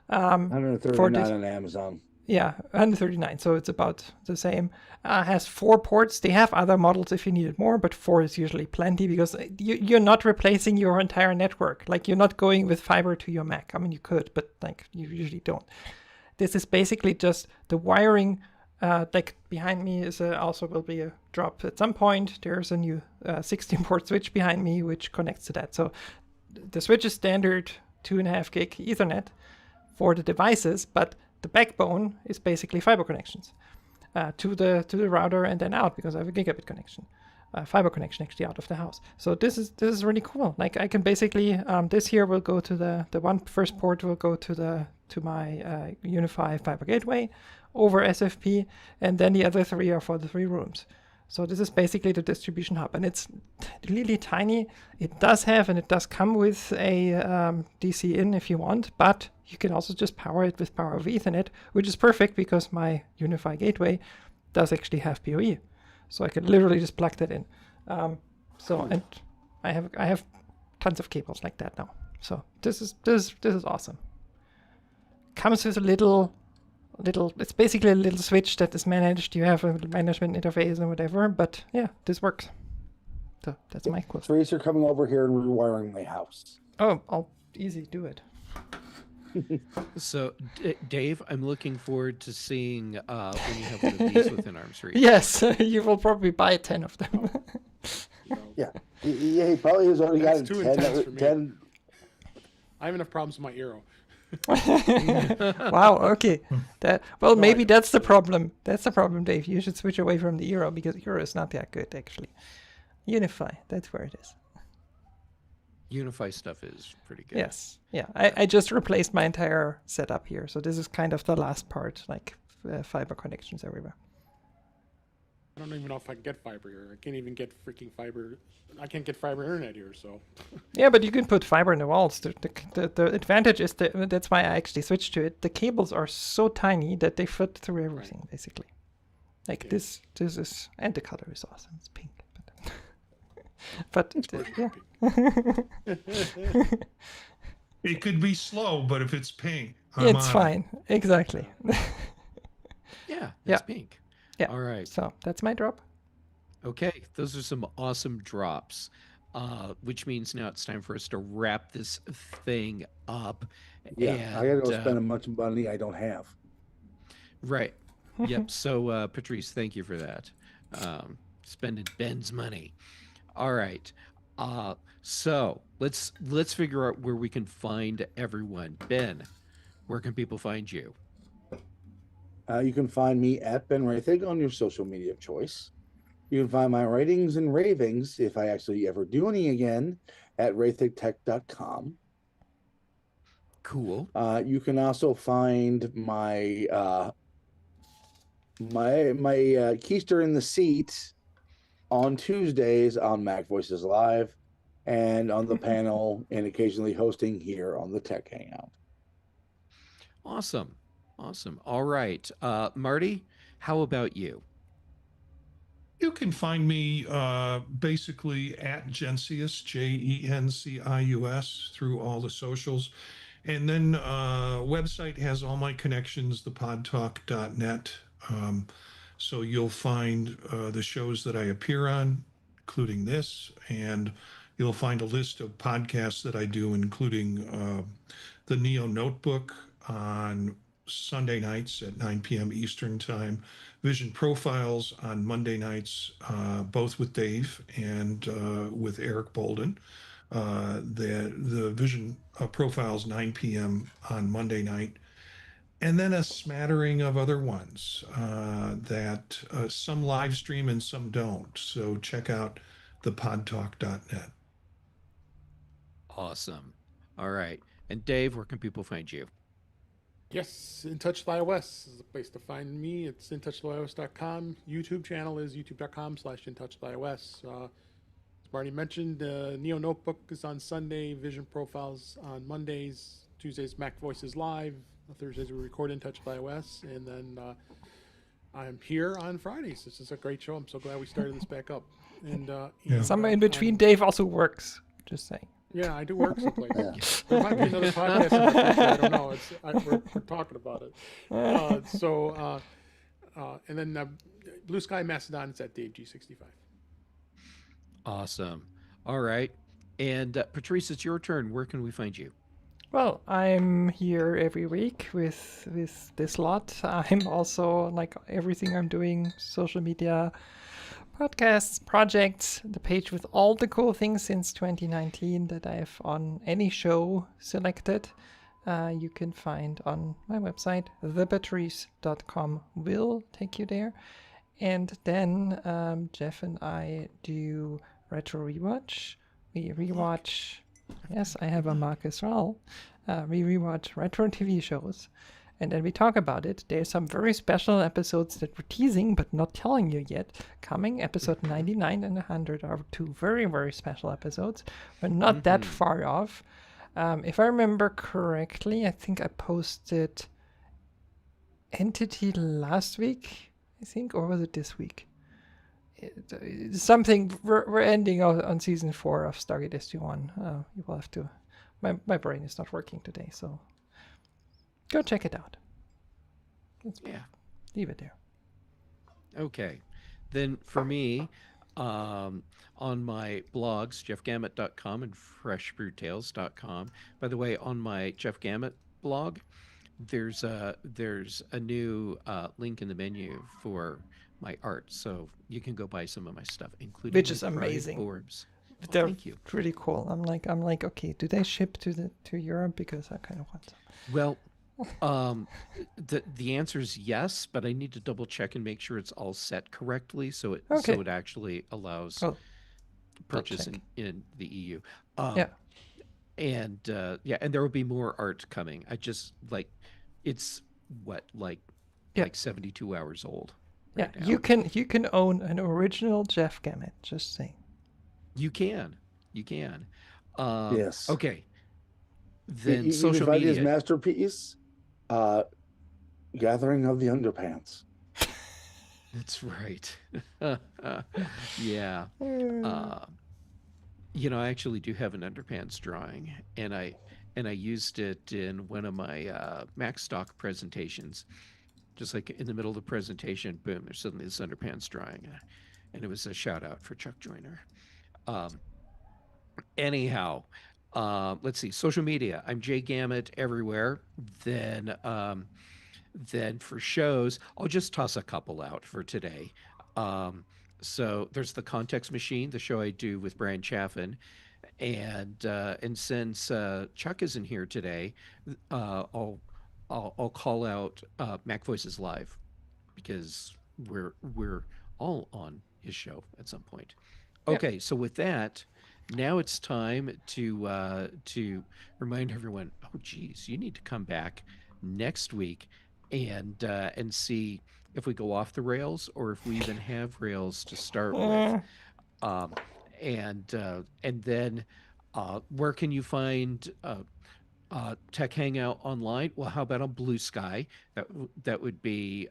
C: 139 on Amazon.
B: Yeah, 139. So it's about the same. Has 4 ports. They have other models if you needed more, but 4 is usually plenty because you're not replacing your entire network. Like you're not going with fiber to your Mac. I mean, you could, but like you usually don't. This is basically just the wiring. Like behind me is also will be a drop at some point. There's a new 16-port switch behind me which connects to that. So the switch is standard 2.5 gig Ethernet for the devices, but the backbone is basically fiber connections to the router and then out because I have a gigabit connection, fiber connection actually out of the house. So this is really cool. Like I can basically this here will go to the one first port will go to my Unify fiber gateway over SFP, and then the other 3 are for the 3 rooms. So this is basically the distribution hub, and it's really tiny. It does come with a DC in if you want, but you can also just power it with power over Ethernet, which is perfect because my Unify gateway does actually have PoE. So I can literally just plug that in. And I have tons of cables like that now. So this is awesome. Comes with a little, it's basically a little switch that is managed. You have a management interface and whatever, but yeah, this works. So that's my quote.
C: Patrice are coming over here and rewiring my house.
B: Oh, I'll easy do it.
A: So, Dave, I'm looking forward to seeing when you have one of these within arm's reach.
B: Yes, you will probably buy 10 of them.
C: Yeah, he probably has already
E: That's
C: got
E: too intense for me.
C: 10.
E: I have enough problems with my Eero.
B: Wow, okay. Maybe that's the problem. That's the problem, Dave. You should switch away from the Eero because Eero is not that good, actually. Unify, that's where it is.
A: Unify stuff is pretty good.
B: Yes, yeah. I just replaced my entire setup here, so this is kind of the last part, like fiber connections everywhere.
E: I don't even know if I can get fiber here. I can't even get freaking fiber. I can't get fiber internet here, so.
B: Yeah, but you can put fiber in the walls. The advantage is that's why I actually switched to it. The cables are so tiny that they fit through everything, basically. Like this is, and the color is awesome. It's pink. But yeah.
D: It could be slow, but if it's pink,
B: It's fine. Exactly.
A: Yeah,
B: Yeah.
A: it's pink.
B: Yeah.
A: All right.
B: So that's my drop.
A: Okay, those are some awesome drops, which means now it's time for us to wrap this thing up.
C: Yeah,
A: and,
C: I gotta go spend a bunch of money I don't have.
A: Right. Yep. So, Patrice, thank you for that. Spending Ben's money. All right. So let's figure out where we can find everyone. Ben, where can people find you?
C: You can find me at Ben Rathig on your social media of choice. You can find my writings and ravings, if I actually ever do any again, at rathigtech.com.
A: Cool.
C: You can also find my keister in the seat on Tuesdays on Mac Voices Live and on the panel and occasionally hosting here on the Tech Hangout.
A: Awesome. All right. Marty, how about you?
D: You can find me basically at Gencius, Jencius, through all the socials. And then website has all my connections, thepodtalk.net. So you'll find the shows that I appear on, including this, and you'll find a list of podcasts that I do, including the Neo Notebook on Sunday nights at 9 p.m. Eastern Time, Vision Profiles on Monday nights, both with Dave and with Eric Bolden. The Vision Profiles 9 p.m. on Monday night. And then a smattering of other ones that some live stream and some don't. So check out thepodtalk.net.
A: Awesome. All right. And Dave, where can people find you?
E: Yes, In Touch with iOS is the place to find me. It's intouchwithios.com. YouTube channel is youtube.com/intouchwithios. As Marty mentioned, Neo Notebook is on Sunday, Vision Profiles on Mondays, Tuesdays Mac Voices Live, Thursdays we record In Touch with iOS, and then I'm here on Fridays. This is a great show. I'm so glad we started this back up. And
B: somewhere in between, Dave also works. Just saying.
E: Yeah, I do work someplace.
C: Yeah.
E: There might be another podcast in the future. I don't know. We're talking about it. And then Blue Sky Mastodon is at Dave G65.
A: Awesome. All right. And Patrice, it's your turn. Where can we find you?
B: Well, I'm here every week with this lot. I'm also, like everything I'm doing, social media, podcasts, projects, the page with all the cool things since 2019 that I have on any show selected. You can find on my website, thepatrice.com will take you there. And then Jeff and I do Retro Rewatch. We rewatch, yes, I have a mark as well. We rewatch retro TV shows. And then we talk about it. There's some very special episodes that we're teasing but not telling you yet. Coming, episode 99 and 100 are two very, very special episodes. We're not that far off. If I remember correctly, I think I posted Entity last week, I think, or was it this week? It's something, we're ending on season 4 of Stargate SG-1. You will have to, my brain is not working today, so go check it out. Leave it there.
A: Okay. Then for me, on my blogs, jeffgammett.com and freshbrewtales.com. By the way, on my Jeff Gammett blog, there's a new link in the menu for my art, so you can go buy some of my stuff, including
B: which is
A: my pride
B: amazing.
A: orbs. Oh,
B: They're
A: thank you.
B: pretty cool. I'm like, okay, do they ship to Europe? Because I kind of want some.
A: Well, the answer is yes, but I need to double check and make sure it's all set correctly, so it actually allows purchase in the EU. And and there will be more art coming. I just it's like 72 hours old. Right now.
B: You can own an original Jeff Gammett. Just saying.
A: You can.
C: Yes.
A: Okay. Then
C: you
A: social
C: can find
A: media.
C: his masterpiece, Gathering of the Underpants.
A: That's right. Yeah. I actually do have an underpants drawing, and I used it in one of my Macstock presentations. Just like in the middle of the presentation, boom, there's suddenly this underpants drawing, and it was a shout out for Chuck Joyner. Anyhow, let's see, social media. I'm Jay Gammett everywhere. Then for shows, I'll just toss a couple out for today. So there's the Context Machine, the show I do with Brian Chaffin, and since Chuck isn't here today, I'll call out Mac Voices Live, because we're all on his show at some point. Okay, so with that, now it's time to remind everyone. Oh, geez, you need to come back next week and see if we go off the rails or if we even have rails to start with. And then where can you find Tech Hangout online? Well, how about on Blue Sky? That would be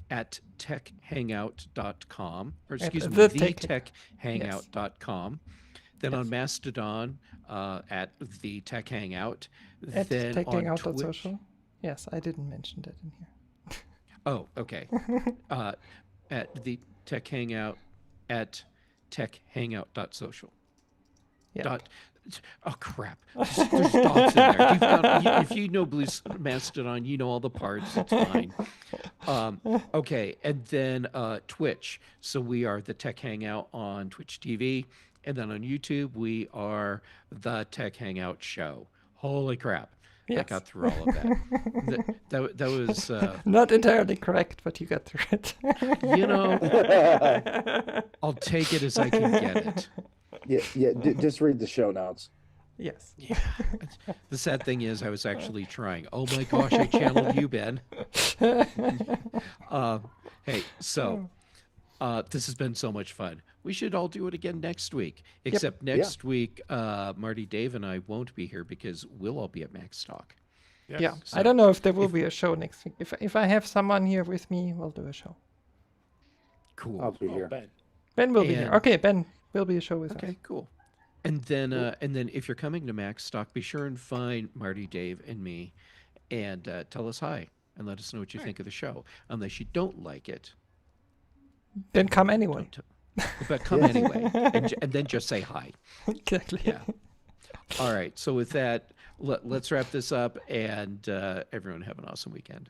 A: at techhangout.com, or excuse me, thetechhangout.com. Then on Mastodon at the Tech Hangout.
B: At
A: then on Twitch.
B: Social. Yes, I didn't mention that in here.
A: Oh, okay. At the Tech Hangout at techhangout.social.
B: Yeah.
A: Oh, crap. There's dots in there. If you know Blue Mastodon, you know all the parts. It's fine. Okay. And then Twitch. So we are the Tech Hangout on Twitch TV. And then on YouTube, we are the Tech Hangout Show. Holy crap.
B: Yes.
A: I got through all of that. that was,
B: Not entirely correct, but you got through it.
A: I'll take it as I can get it.
C: Just read the show notes.
B: Yes.
A: Yeah. The sad thing is, I was actually trying. Oh my gosh, I channeled you, Ben. Hey, so this has been so much fun. We should all do it again next week. Except next week, Marty, Dave, and I won't be here because we'll all be at Max Talk.
E: Yes.
B: Yeah.
A: So
B: I don't know if there will be a show next week. If I have someone here with me, we'll do a show.
A: Cool.
C: I'll be
E: Oh,
C: here.
E: Ben.
B: Ben will be here.
A: And-
B: Okay, Ben will be a show with us.
A: Okay, cool. And then, if you're coming to Max Stock, be sure and find Marty, Dave, and me, and tell us hi and let us know what you think of the show. Unless you don't like it,
B: Then come anyway.
A: but come anyway, and then just say hi.
B: Exactly.
A: Yeah. All right. So with that, let's wrap this up, and everyone have an awesome weekend.